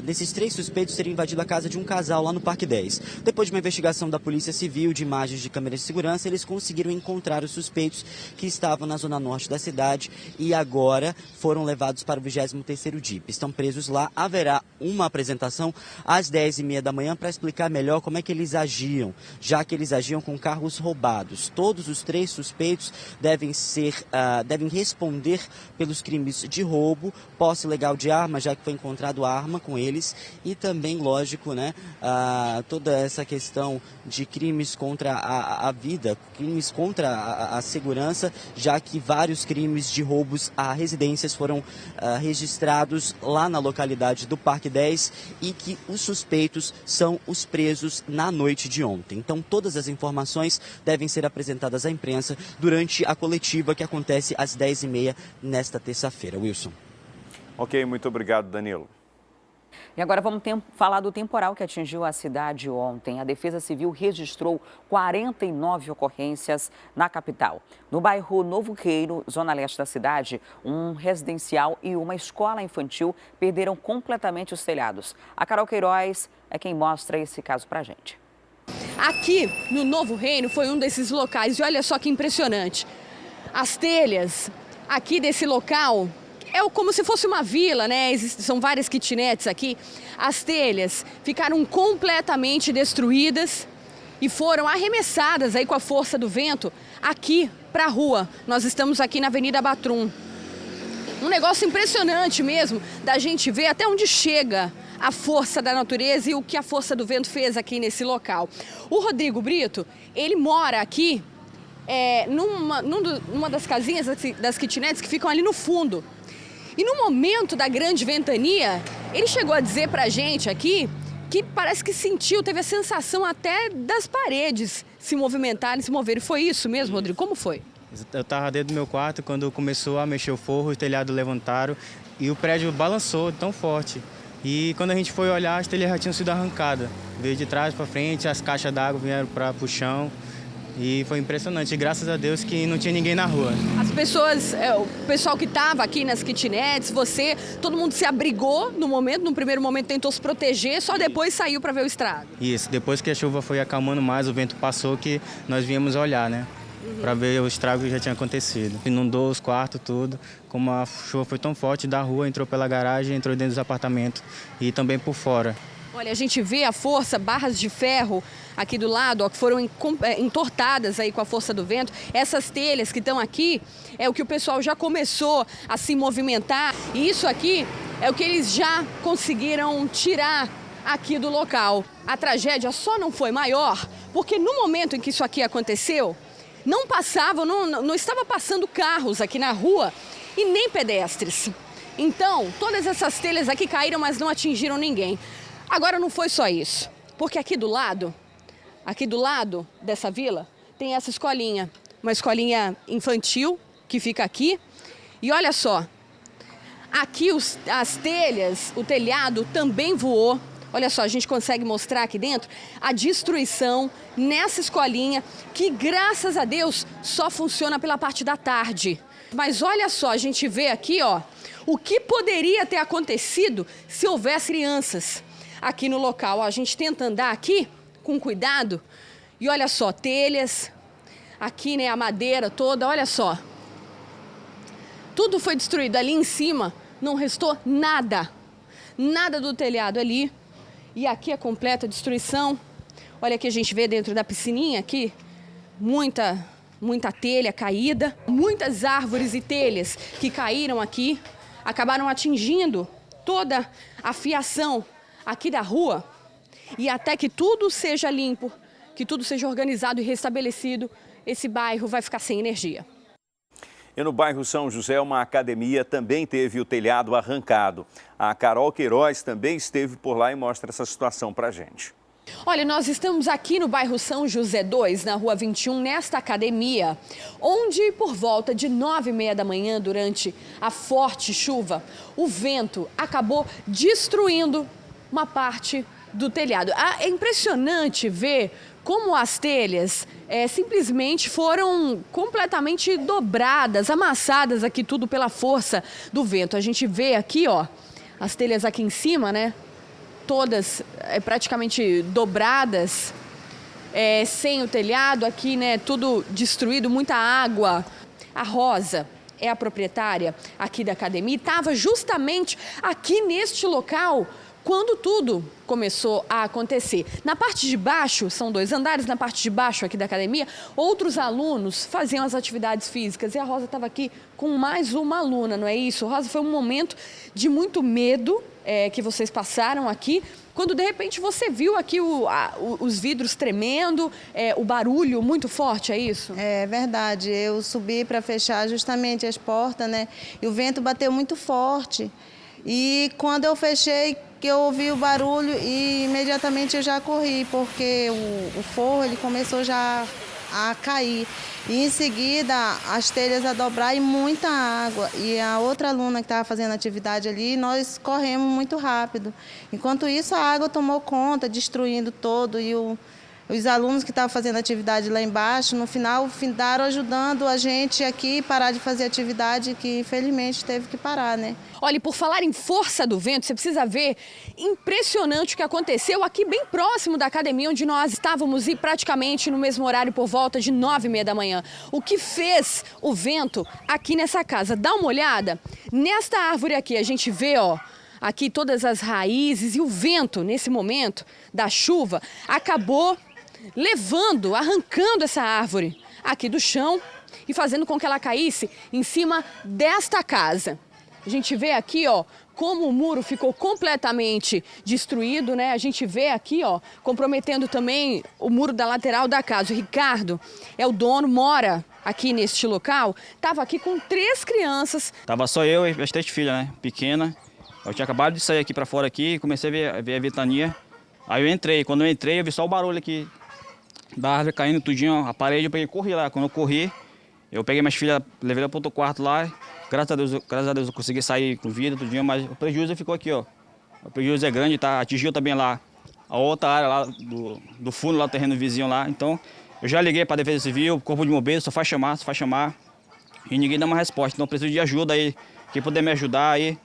desses 3 suspeitos teriam invadido a casa de um casal lá no Parque 10. Depois de uma investigação da Polícia Civil, de imagens de câmeras de segurança, eles conseguiram encontrar os suspeitos que estavam na zona norte da cidade e agora foram levados para o 23º DIP. Estão presos lá. Haverá uma apresentação às 10h30 da manhã para explicar melhor como é que eles agiam, já que eles agiam com carros roubados. Todos os 3 suspeitos devem responder pelos crimes de roubo, posse ilegal de arma, já que foi encontrado arma com eles, e também, lógico, né, toda essa questão de crimes contra a vida, crimes contra a segurança, já que vários crimes de roubos a residências foram registrados lá na localidade do Parque 10 e que os suspeitos são os presos na noite de ontem. Então, todas as informações devem ser apresentadas à imprensa durante a coletiva que acontece às 10h30 nesta terça-feira. Wilson. Ok, muito obrigado, Danilo. E agora vamos falar do temporal que atingiu a cidade ontem. A Defesa Civil registrou 49 ocorrências na capital. No bairro Novo Reino, zona leste da cidade, um residencial e uma escola infantil perderam completamente os telhados. A Carol Queiroz é quem mostra esse caso pra gente. Aqui no Novo Reino foi um desses locais e olha só que impressionante. As telhas aqui desse local é como se fosse uma vila, né? São várias kitnets aqui. As telhas ficaram completamente destruídas e foram arremessadas aí com a força do vento aqui para a rua. Nós estamos aqui na Avenida Batrum. Um negócio impressionante mesmo da gente ver até onde chega a força da natureza e o que a força do vento fez aqui nesse local. O Rodrigo Brito, ele mora aqui numa das casinhas das kitnets que ficam ali no fundo. E no momento da grande ventania, ele chegou a dizer pra gente aqui que parece que sentiu, teve a sensação até das paredes se movimentarem, se moverem. Foi isso mesmo, Rodrigo? Como foi? Eu estava dentro do meu quarto quando começou a mexer o forro, os telhados levantaram e o prédio balançou tão forte. E quando a gente foi olhar, as telhas já tinham sido arrancadas. Veio de trás para frente, as caixas d'água vieram para o chão. E foi impressionante, graças a Deus que não tinha ninguém na rua. As pessoas, o pessoal que estava aqui nas kitnets, todo mundo se abrigou no primeiro momento tentou se proteger, só depois saiu para ver o estrago. Isso, depois que a chuva foi acalmando mais, o vento passou, que nós viemos olhar, né? Para ver o estrago que já tinha acontecido. Inundou os quartos, tudo. Como a chuva foi tão forte, da rua entrou pela garagem, entrou dentro dos apartamentos e também por fora. Olha, a gente vê a força, barras de ferro aqui do lado, ó, que foram entortadas aí com a força do vento. Essas telhas que estão aqui é o que o pessoal já começou a se movimentar. E isso aqui é o que eles já conseguiram tirar aqui do local. A tragédia só não foi maior porque no momento em que isso aqui aconteceu, não estava passando carros aqui na rua e nem pedestres. Então, todas essas telhas aqui caíram, mas não atingiram ninguém. Agora não foi só isso, porque aqui do lado dessa vila, tem essa escolinha, uma escolinha infantil que fica aqui. E olha só, aqui as telhas, o telhado também voou. Olha só, a gente consegue mostrar aqui dentro a destruição nessa escolinha, que graças a Deus só funciona pela parte da tarde. Mas olha só, a gente vê aqui, ó, o que poderia ter acontecido se houvesse crianças aqui no local. Ó, a gente tenta andar aqui com cuidado e olha só, telhas, aqui, né, a madeira toda, olha só. Tudo foi destruído. Ali em cima não restou nada, nada do telhado ali. E aqui a completa destruição. Olha aqui, a gente vê dentro da piscininha aqui, muita telha caída, muitas árvores e telhas que caíram aqui, acabaram atingindo toda a fiação aqui da rua. E até que tudo seja limpo, que tudo seja organizado e restabelecido, esse bairro vai ficar sem energia. E no bairro São José, uma academia também teve o telhado arrancado. A Carol Queiroz também esteve por lá e mostra essa situação pra gente. Olha, nós estamos aqui no bairro São José 2, na rua 21, nesta academia, onde por volta de 9h30 da manhã, durante a forte chuva, o vento acabou destruindo uma parte do telhado. É impressionante ver como as telhas simplesmente foram completamente dobradas, amassadas aqui tudo pela força do vento. A gente vê aqui, ó, as telhas aqui em cima, né? Todas praticamente dobradas, sem o telhado aqui, né? Tudo destruído, muita água. A Rosa é a proprietária aqui da academia e estava justamente aqui neste local quando tudo começou a acontecer. Na parte de baixo, são 2 andares, na parte de baixo aqui da academia, outros alunos faziam as atividades físicas e a Rosa estava aqui com mais uma aluna, não é isso? Rosa, foi um momento de muito medo que vocês passaram aqui, quando de repente você viu aqui os vidros tremendo, o barulho muito forte, é isso? É verdade, eu subi para fechar justamente as portas, né? E o vento bateu muito forte. E quando eu fechei, que eu ouvi o barulho e imediatamente eu já corri, porque o forro ele começou já a cair. E em seguida as telhas a dobrar e muita água. E a outra aluna que estava fazendo atividade ali, nós corremos muito rápido. Enquanto isso a água tomou conta, destruindo todo e os alunos que estavam fazendo atividade lá embaixo, no final, findaram ajudando a gente aqui a parar de fazer atividade, que infelizmente teve que parar, né? Olha, e por falar em força do vento, você precisa ver, impressionante o que aconteceu aqui bem próximo da academia, onde nós estávamos e praticamente no mesmo horário, por volta de 9h30 da manhã. O que fez o vento aqui nessa casa? Dá uma olhada. Nesta árvore aqui, a gente vê, ó, aqui todas as raízes e o vento, nesse momento da chuva, acabou levando, arrancando essa árvore aqui do chão e fazendo com que ela caísse em cima desta casa. A gente vê aqui, ó, como o muro ficou completamente destruído, né? A gente vê aqui, ó, comprometendo também o muro da lateral da casa. O Ricardo é o dono, mora aqui neste local. Tava aqui com 3 crianças. Tava só eu e as 3 filhas, né? Pequena. Eu tinha acabado de sair aqui para fora aqui, comecei a ver a ventania. Aí eu entrei. Quando eu entrei, eu vi só o barulho aqui da árvore caindo tudinho, a parede, eu peguei e corri lá. Quando eu corri, eu peguei minhas filhas, levei ela para outro quarto lá. Graças a Deus eu consegui sair com vida, tudinho, mas o prejuízo ficou aqui, ó. O prejuízo é grande, tá? Atingiu também lá a outra área lá do fundo, lá do terreno vizinho lá. Então, eu já liguei para a Defesa Civil, Corpo de Bombeiros, só faz chamar. E ninguém dá uma resposta. Então, eu preciso de ajuda aí, quem puder me ajudar aí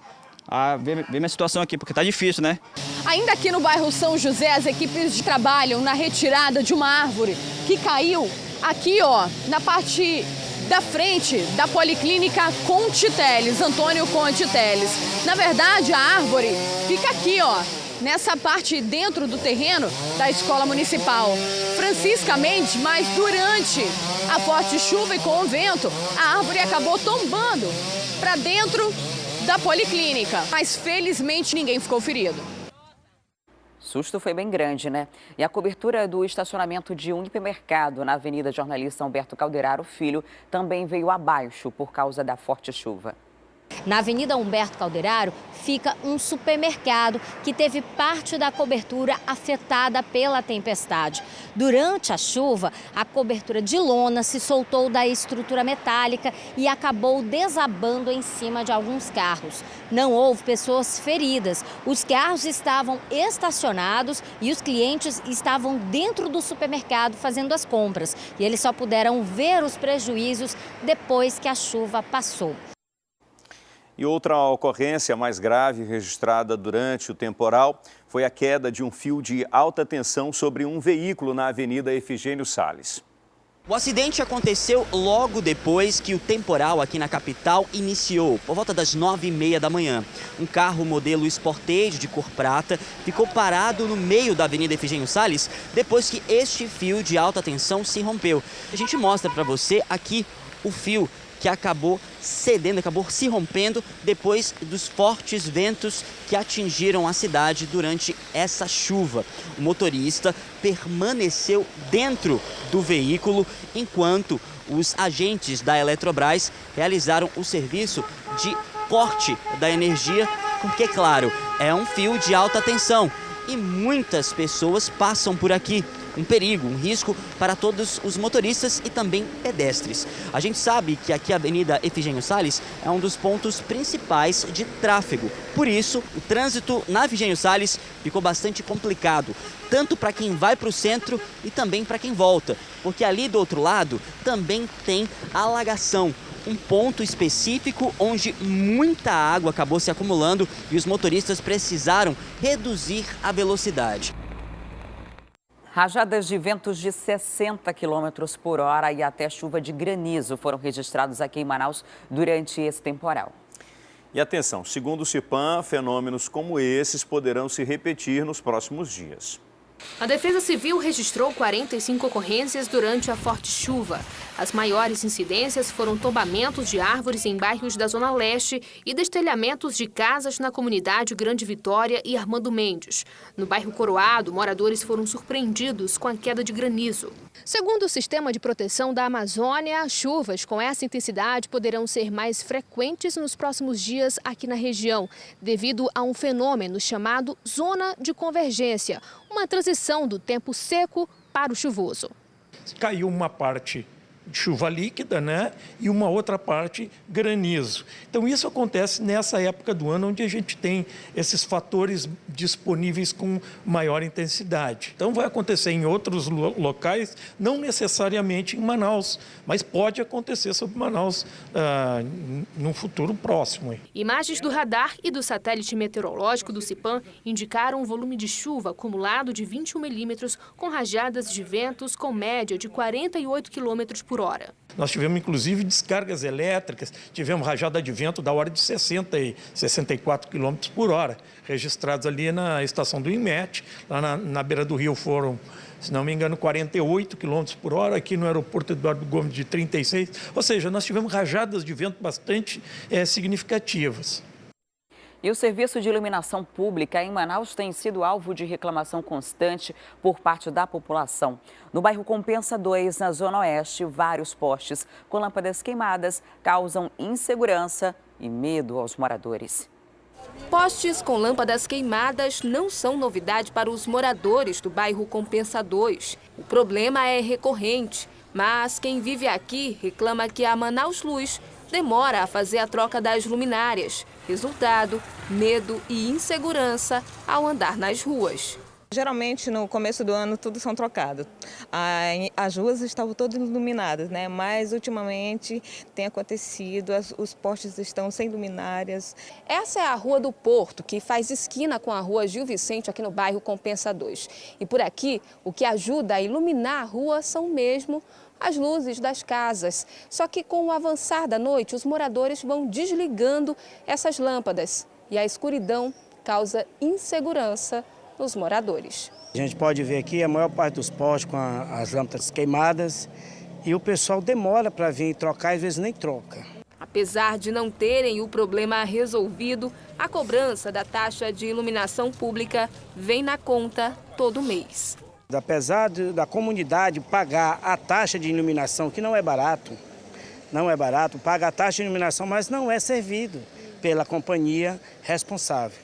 a ver minha situação aqui, porque tá difícil, né? Ainda aqui no bairro São José, as equipes trabalham na retirada de uma árvore que caiu aqui, ó, na parte da frente da Policlínica Conte Teles, Antônio Conte Teles. Na verdade, a árvore fica aqui, ó, nessa parte dentro do terreno da Escola Municipal Francisca Mendes, mas durante a forte chuva e com o vento, a árvore acabou tombando para dentro da Policlínica. Mas felizmente ninguém ficou ferido. O susto foi bem grande, né? E a cobertura do estacionamento de um hipermercado na Avenida Jornalista Humberto Calderaro Filho também veio abaixo por causa da forte chuva. Na Avenida Humberto Calderaro fica um supermercado que teve parte da cobertura afetada pela tempestade. Durante a chuva, a cobertura de lona se soltou da estrutura metálica e acabou desabando em cima de alguns carros. Não houve pessoas feridas. Os carros estavam estacionados e os clientes estavam dentro do supermercado fazendo as compras. E eles só puderam ver os prejuízos depois que a chuva passou. E outra ocorrência mais grave registrada durante o temporal foi a queda de um fio de alta tensão sobre um veículo na Avenida Efigênio Salles. O acidente aconteceu logo depois que o temporal aqui na capital iniciou, por volta das 9h30 da manhã. Um carro modelo Sportage de cor prata ficou parado no meio da Avenida Efigênio Salles depois que este fio de alta tensão se rompeu. A gente mostra para você aqui o fio que acabou cedendo, acabou se rompendo depois dos fortes ventos que atingiram a cidade durante essa chuva. O motorista permaneceu dentro do veículo enquanto os agentes da Eletrobras realizaram o serviço de corte da energia, porque, claro, é um fio de alta tensão e muitas pessoas passam por aqui. um perigo, um risco para todos os motoristas e também pedestres. A gente sabe que aqui a Avenida Efigênio Salles é um dos pontos principais de tráfego. Por isso, o trânsito na Efigênio Salles ficou bastante complicado, tanto para quem vai para o centro e também para quem volta, porque ali do outro lado também tem alagação. Um ponto específico onde muita água acabou se acumulando e os motoristas precisaram reduzir a velocidade. Rajadas de ventos de 60 km por hora e até chuva de granizo foram registrados aqui em Manaus durante esse temporal. E atenção, segundo o CIPAM, fenômenos como esses poderão se repetir nos próximos dias. A Defesa Civil registrou 45 ocorrências durante a forte chuva. As maiores incidências foram tombamentos de árvores em bairros da Zona Leste e destelhamentos de casas na comunidade Grande Vitória e Armando Mendes. No bairro Coroado, moradores foram surpreendidos com a queda de granizo. Segundo o Sistema de Proteção da Amazônia, chuvas com essa intensidade poderão ser mais frequentes nos próximos dias aqui na região, devido a um fenômeno chamado Zona de Convergência, uma transição do tempo seco para o chuvoso. Caiu uma parte de chuva líquida, né? E uma outra parte granizo. Então isso acontece nessa época do ano onde a gente tem esses fatores disponíveis com maior intensidade. Então vai acontecer em outros locais, não necessariamente em Manaus, mas pode acontecer sobre Manaus num futuro próximo. Imagens do radar e do satélite meteorológico do CIPAM indicaram um volume de chuva acumulado de 21 milímetros com rajadas de ventos com média de 48 quilômetros por hora. Nós tivemos, inclusive, descargas elétricas, tivemos rajada de vento da hora de 60 e 64 km por hora, registrados ali na estação do IMET, lá na beira do rio foram, se não me engano, 48 km por hora, aqui no aeroporto Eduardo Gomes de 36, ou seja, nós tivemos rajadas de vento bastante significativas. E o serviço de iluminação pública em Manaus tem sido alvo de reclamação constante por parte da população. No bairro Compensa 2, na Zona Oeste, vários postes com lâmpadas queimadas causam insegurança e medo aos moradores. Postes com lâmpadas queimadas não são novidade para os moradores do bairro Compensa 2. O problema é recorrente, mas quem vive aqui reclama que a Manaus Luz demora a fazer a troca das luminárias. Resultado, medo e insegurança ao andar nas ruas. Geralmente, no começo do ano, tudo são trocados. As ruas estavam todas iluminadas, né? Mas, ultimamente, tem acontecido, os postes estão sem luminárias. Essa é a Rua do Porto, que faz esquina com a Rua Gil Vicente, aqui no bairro Compensa 2. E por aqui, o que ajuda a iluminar a rua são mesmo as luzes das casas. Só que com o avançar da noite, os moradores vão desligando essas lâmpadas. E a escuridão causa insegurança nos moradores. A gente pode ver aqui a maior parte dos postes com as lâmpadas queimadas e o pessoal demora para vir trocar, às vezes nem troca. Apesar de não terem o problema resolvido, a cobrança da taxa de iluminação pública vem na conta todo mês. Apesar da comunidade pagar a taxa de iluminação, que não é barato, paga a taxa de iluminação, mas não é servido pela companhia responsável.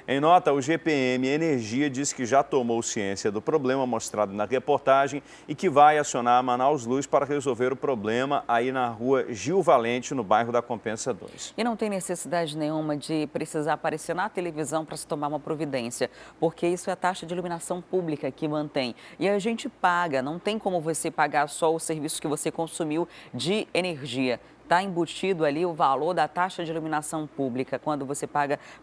Em nota, o GPM Energia diz que já tomou ciência do problema mostrado na reportagem e que vai acionar a Manaus Luz para resolver o problema aí na rua Gil Valente, no bairro da Compensa 2. E não tem necessidade nenhuma de precisar aparecer na televisão para se tomar uma providência, porque isso é a taxa de iluminação pública que mantém. E a gente paga, não tem como você pagar só o serviço que você consumiu de energia. Está embutido ali o valor da taxa de iluminação pública quando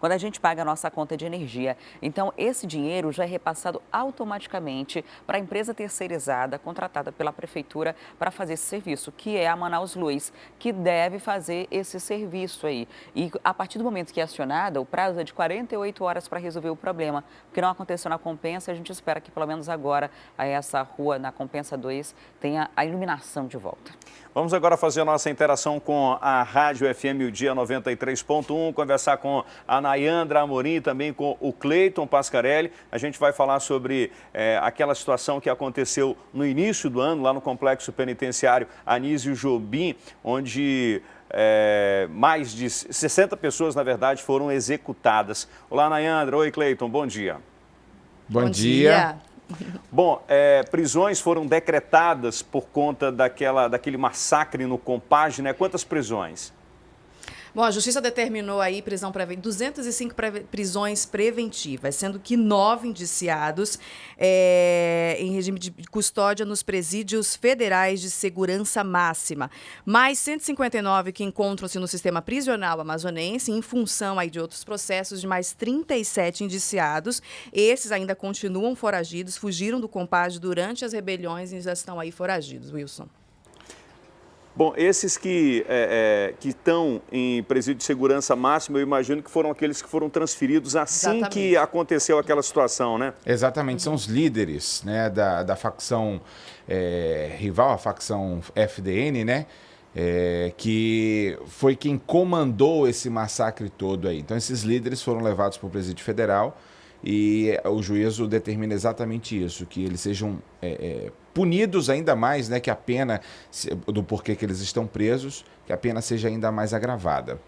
a gente paga a nossa conta de energia. Então, esse dinheiro já é repassado automaticamente para a empresa terceirizada contratada pela prefeitura para fazer esse serviço, que é a Manaus Luz, que deve fazer esse serviço aí. E a partir do momento que é acionada, o prazo é de 48 horas para resolver o problema. O que não aconteceu na Compensa, a gente espera que pelo menos agora essa rua na Compensa 2 tenha a iluminação de volta. Vamos agora fazer a nossa interação com a Rádio FM O Dia 93.1, conversar com a Nayandra Amorim e também com o Cleiton Pascarelli. A gente vai falar sobre aquela situação que aconteceu no início do ano, lá no Complexo Penitenciário Anísio Jobim, onde mais de 60 pessoas, na verdade, foram executadas. Olá, Nayandra. Oi, Cleiton. Bom dia. Bom dia. Bom, prisões foram decretadas por conta daquele massacre no Compage, né? Quantas prisões? Bom, a Justiça determinou aí 205 prisões preventivas, sendo que 9 indiciados em regime de custódia nos presídios federais de segurança máxima, mais 159 que encontram-se no sistema prisional amazonense, em função aí de outros processos de mais 37 indiciados. Esses ainda continuam foragidos, fugiram do Compage durante as rebeliões e já estão aí foragidos, Wilson. Bom, esses que estão em presídio de segurança máxima, eu imagino que foram aqueles que foram transferidos assim que aconteceu aquela situação, né? Exatamente, são os líderes, né, da facção rival, a facção FDN, né? Que foi quem comandou esse massacre todo aí. Então, esses líderes foram levados para o presídio federal e o juízo determina exatamente isso, que eles sejam punidos ainda mais, né, que a pena, do porquê que eles estão presos, que a pena seja ainda mais agravada.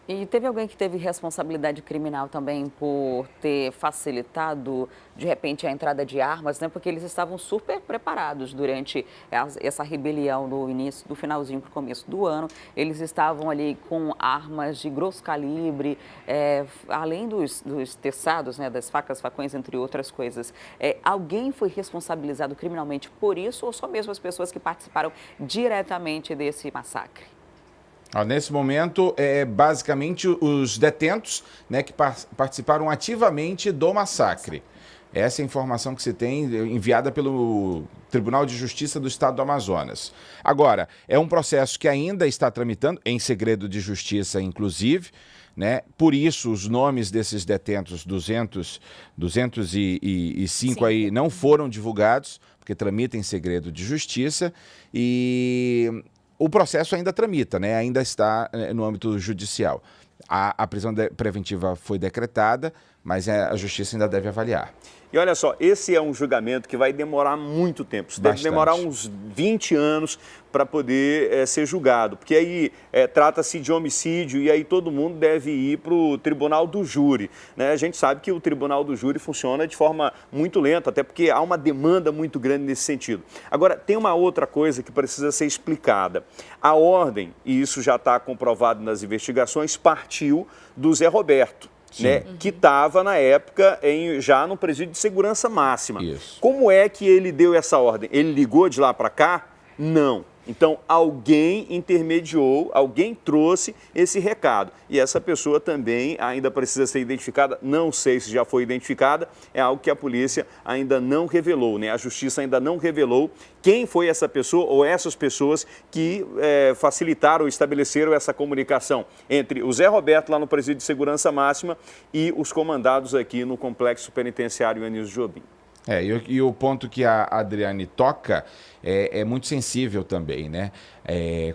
E teve alguém que teve responsabilidade criminal também por ter facilitado, de repente, a entrada de armas, né? Porque eles estavam super preparados durante essa rebelião do finalzinho para o começo do ano. Eles estavam ali com armas de grosso calibre, além dos teçados, né? Das facas, facões, entre outras coisas. Alguém foi responsabilizado criminalmente por isso ou só mesmo as pessoas que participaram diretamente desse massacre? Nesse momento, basicamente os detentos, né, que participaram ativamente do massacre. Essa é a informação que se tem, enviada pelo Tribunal de Justiça do Estado do Amazonas. Agora, é um processo que ainda está tramitando, em segredo de justiça, inclusive, né? Por isso, os nomes desses detentos, 205 aí, não foram divulgados, porque tramita em segredo de justiça e o processo ainda tramita, né? Ainda está no âmbito judicial. A prisão preventiva foi decretada, mas a justiça ainda deve avaliar. E olha só, esse é um julgamento que vai demorar muito tempo. Isso deve demorar uns 20 anos para poder ser julgado. Porque aí trata-se de homicídio e aí todo mundo deve ir para o tribunal do júri, né? A gente sabe que o tribunal do júri funciona de forma muito lenta, até porque há uma demanda muito grande nesse sentido. Agora, tem uma outra coisa que precisa ser explicada. A ordem, e isso já está comprovado nas investigações, partiu do Zé Roberto. Né, que estava, na época, já no presídio de segurança máxima. Isso. Como é que ele deu essa ordem? Ele ligou de lá para cá? Não. Então, alguém intermediou, alguém trouxe esse recado. E essa pessoa também ainda precisa ser identificada, não sei se já foi identificada, é algo que a polícia ainda não revelou, né? A justiça ainda não revelou quem foi essa pessoa ou essas pessoas que facilitaram, estabeleceram essa comunicação entre o Zé Roberto lá no presídio de segurança máxima e os comandados aqui no complexo penitenciário Anísio Jobim. E o ponto que a Adriane toca é muito sensível também, né?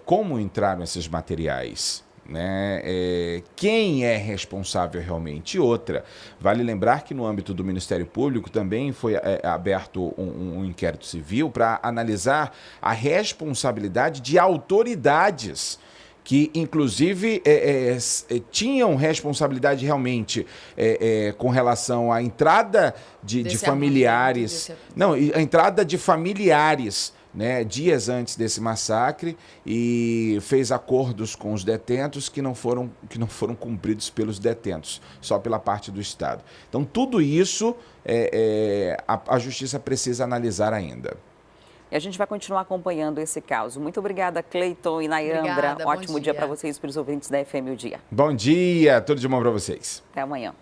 Como entraram esses materiais? Né? Quem é responsável realmente? E outra, vale lembrar que no âmbito do Ministério Público também foi aberto um inquérito civil para analisar a responsabilidade de autoridades que, inclusive, tinham responsabilidade realmente com relação à entrada de familiares. Não, a entrada de familiares, né, dias antes desse massacre, e fez acordos com os detentos que não foram cumpridos pelos detentos, só pela parte do Estado. Então, tudo isso a Justiça precisa analisar ainda. E a gente vai continuar acompanhando esse caso. Muito obrigada, Cleiton e Nayandra. Obrigada, ótimo dia para vocês, para os ouvintes da FM O Dia. Bom dia, tudo de bom para vocês. Até amanhã.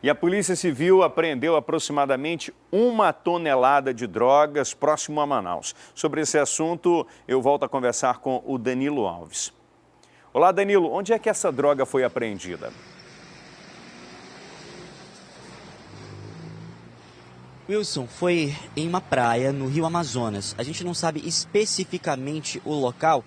E a Polícia Civil apreendeu aproximadamente 1 tonelada de drogas próximo a Manaus. Sobre esse assunto, eu volto a conversar com o Danilo Alves. Olá, Danilo, onde é que essa droga foi apreendida? Wilson, foi em uma praia no Rio Amazonas. A gente não sabe especificamente o local,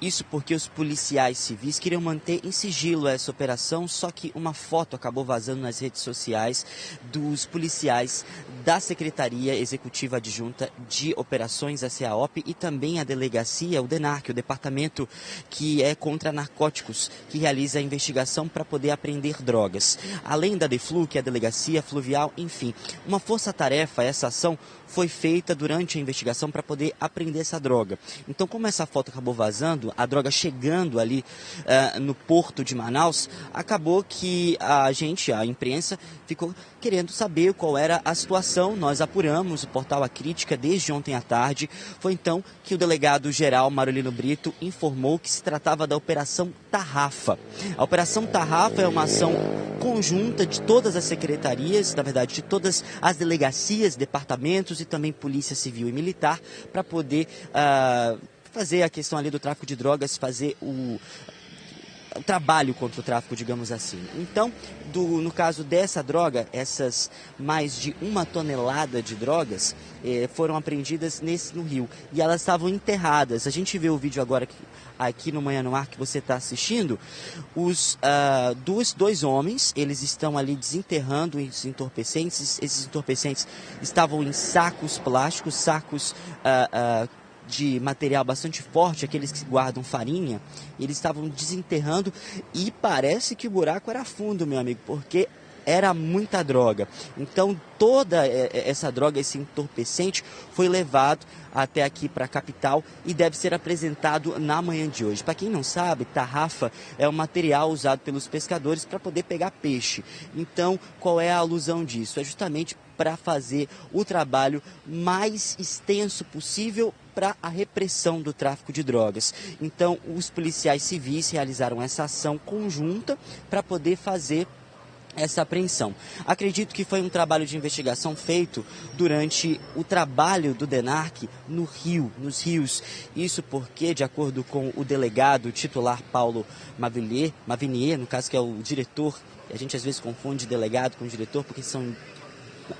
isso porque os policiais civis queriam manter em sigilo essa operação, só que uma foto acabou vazando nas redes sociais dos policiais da Secretaria Executiva Adjunta de Operações, a CEAOP, e também a delegacia, o DENARC, o Departamento que é contra narcóticos, que realiza a investigação para poder apreender drogas. Além da DEFLU, que é a Delegacia Fluvial, enfim, uma força-tarefa, essa ação foi feita durante a investigação para poder apreender essa droga. Então, como essa foto acabou vazando, a droga chegando ali no porto de Manaus, acabou que a imprensa, ficou querendo saber qual era a situação. Nós apuramos, o portal A Crítica, desde ontem à tarde. Foi então que o delegado-geral Marolino Brito informou que se tratava da Operação Tarrafa. A Operação Tarrafa é uma ação conjunta de todas as secretarias, na verdade, de todas as delegacias, departamentos e também Polícia Civil e Militar, para poder fazer a questão ali do tráfico de drogas, fazer o trabalho contra o tráfico, digamos assim. Então, no caso dessa droga, essas mais de 1 tonelada de drogas foram apreendidas no rio e elas estavam enterradas. A gente vê o vídeo agora aqui no Manhã no Ar que você está assistindo. Os dois homens, eles estão ali desenterrando os entorpecentes. Esses entorpecentes estavam em sacos plásticos, sacos de material bastante forte, aqueles que guardam farinha. Eles estavam desenterrando e parece que o buraco era fundo, meu amigo, porque era muita droga. Então toda essa droga, esse entorpecente, foi levado até aqui para a capital e deve ser apresentado na manhã de hoje. Para quem não sabe, tarrafa é um material usado pelos pescadores para poder pegar peixe. Então, qual é a alusão disso? É justamente para fazer o trabalho mais extenso possível para a repressão do tráfico de drogas. Então, os policiais civis realizaram essa ação conjunta para poder fazer essa apreensão. Acredito que foi um trabalho de investigação feito durante o trabalho do DENARC nos rios. Isso porque, de acordo com o delegado titular Paulo Mavinier, no caso que é o diretor, a gente às vezes confunde delegado com diretor porque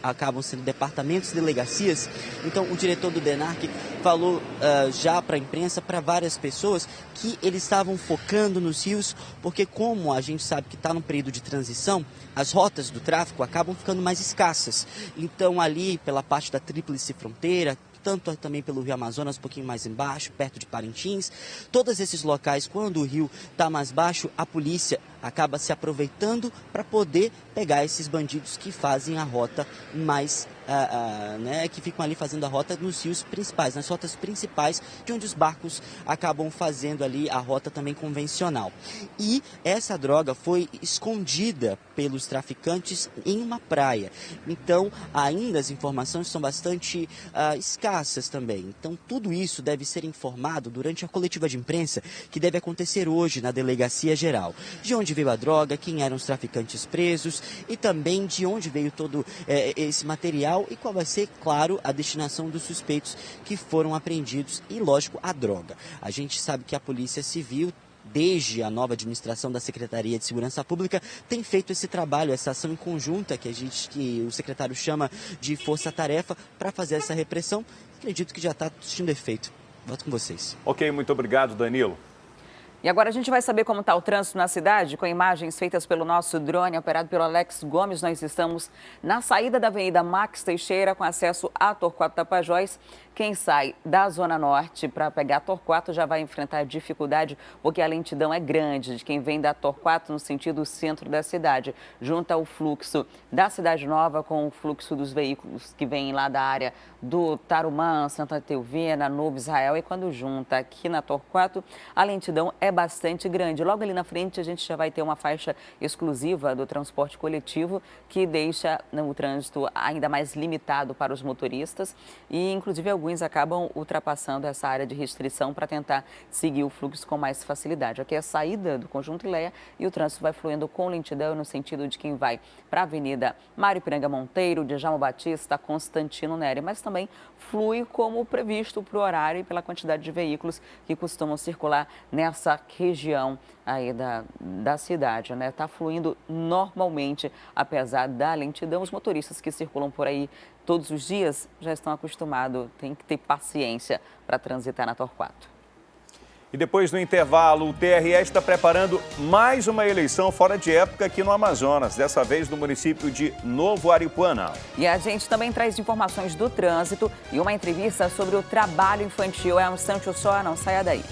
acabam sendo departamentos, delegacias. Então, o diretor do DENARC falou já para a imprensa, para várias pessoas, que eles estavam focando nos rios, porque como a gente sabe que está num período de transição, as rotas do tráfico acabam ficando mais escassas. Então, ali pela parte da Tríplice Fronteira, tanto também pelo Rio Amazonas, um pouquinho mais embaixo, perto de Parintins, todos esses locais, quando o rio está mais baixo, a polícia acaba se aproveitando para poder pegar esses bandidos que fazem a rota mais, que ficam ali fazendo a rota nos rios principais, nas rotas principais, de onde os barcos acabam fazendo ali a rota também convencional. E essa droga foi escondida pelos traficantes em uma praia. Então, ainda as informações são bastante escassas também. Então, tudo isso deve ser informado durante a coletiva de imprensa que deve acontecer hoje na Delegacia Geral. De onde veio a droga, quem eram os traficantes presos e também de onde veio todo esse material e qual vai ser, claro, a destinação dos suspeitos que foram apreendidos e, lógico, a droga. A gente sabe que a Polícia Civil, desde a nova administração da Secretaria de Segurança Pública, tem feito esse trabalho, essa ação em conjunta que o secretário chama de força-tarefa para fazer essa repressão. Acredito que já está surtindo efeito. Volto com vocês. Ok, muito obrigado, Danilo. E agora a gente vai saber como está o trânsito na cidade, com imagens feitas pelo nosso drone, operado pelo Alex Gomes. Nós estamos na saída da Avenida Max Teixeira, com acesso a Torquato Tapajós. Quem sai da Zona Norte para pegar Torquato já vai enfrentar dificuldade, porque a lentidão é grande de quem vem da Torquato no sentido centro da cidade. Junta o fluxo da Cidade Nova com o fluxo dos veículos que vêm lá da área do Tarumã, Santa Teuvena, Novo Israel. E quando junta aqui na Torquato, a lentidão é bastante grande. Logo ali na frente a gente já vai ter uma faixa exclusiva do transporte coletivo que deixa o trânsito ainda mais limitado para os motoristas e inclusive alguns acabam ultrapassando essa área de restrição para tentar seguir o fluxo com mais facilidade. Aqui é a saída do Conjunto Ileia e o trânsito vai fluindo com lentidão no sentido de quem vai para a Avenida Mário Piranga Monteiro, Djalma Batista, Constantino Neri, mas também flui como previsto para o horário e pela quantidade de veículos que costumam circular nessa região aí da cidade, né? Está fluindo normalmente, apesar da lentidão. Os motoristas que circulam por aí todos os dias já estão acostumados, tem que ter paciência para transitar na Torquato. E depois do intervalo, o TRE está preparando mais uma eleição fora de época aqui no Amazonas, dessa vez no município de Novo Aripuanã. E a gente também traz informações do trânsito e uma entrevista sobre o trabalho infantil. É um instante só, não saia daí.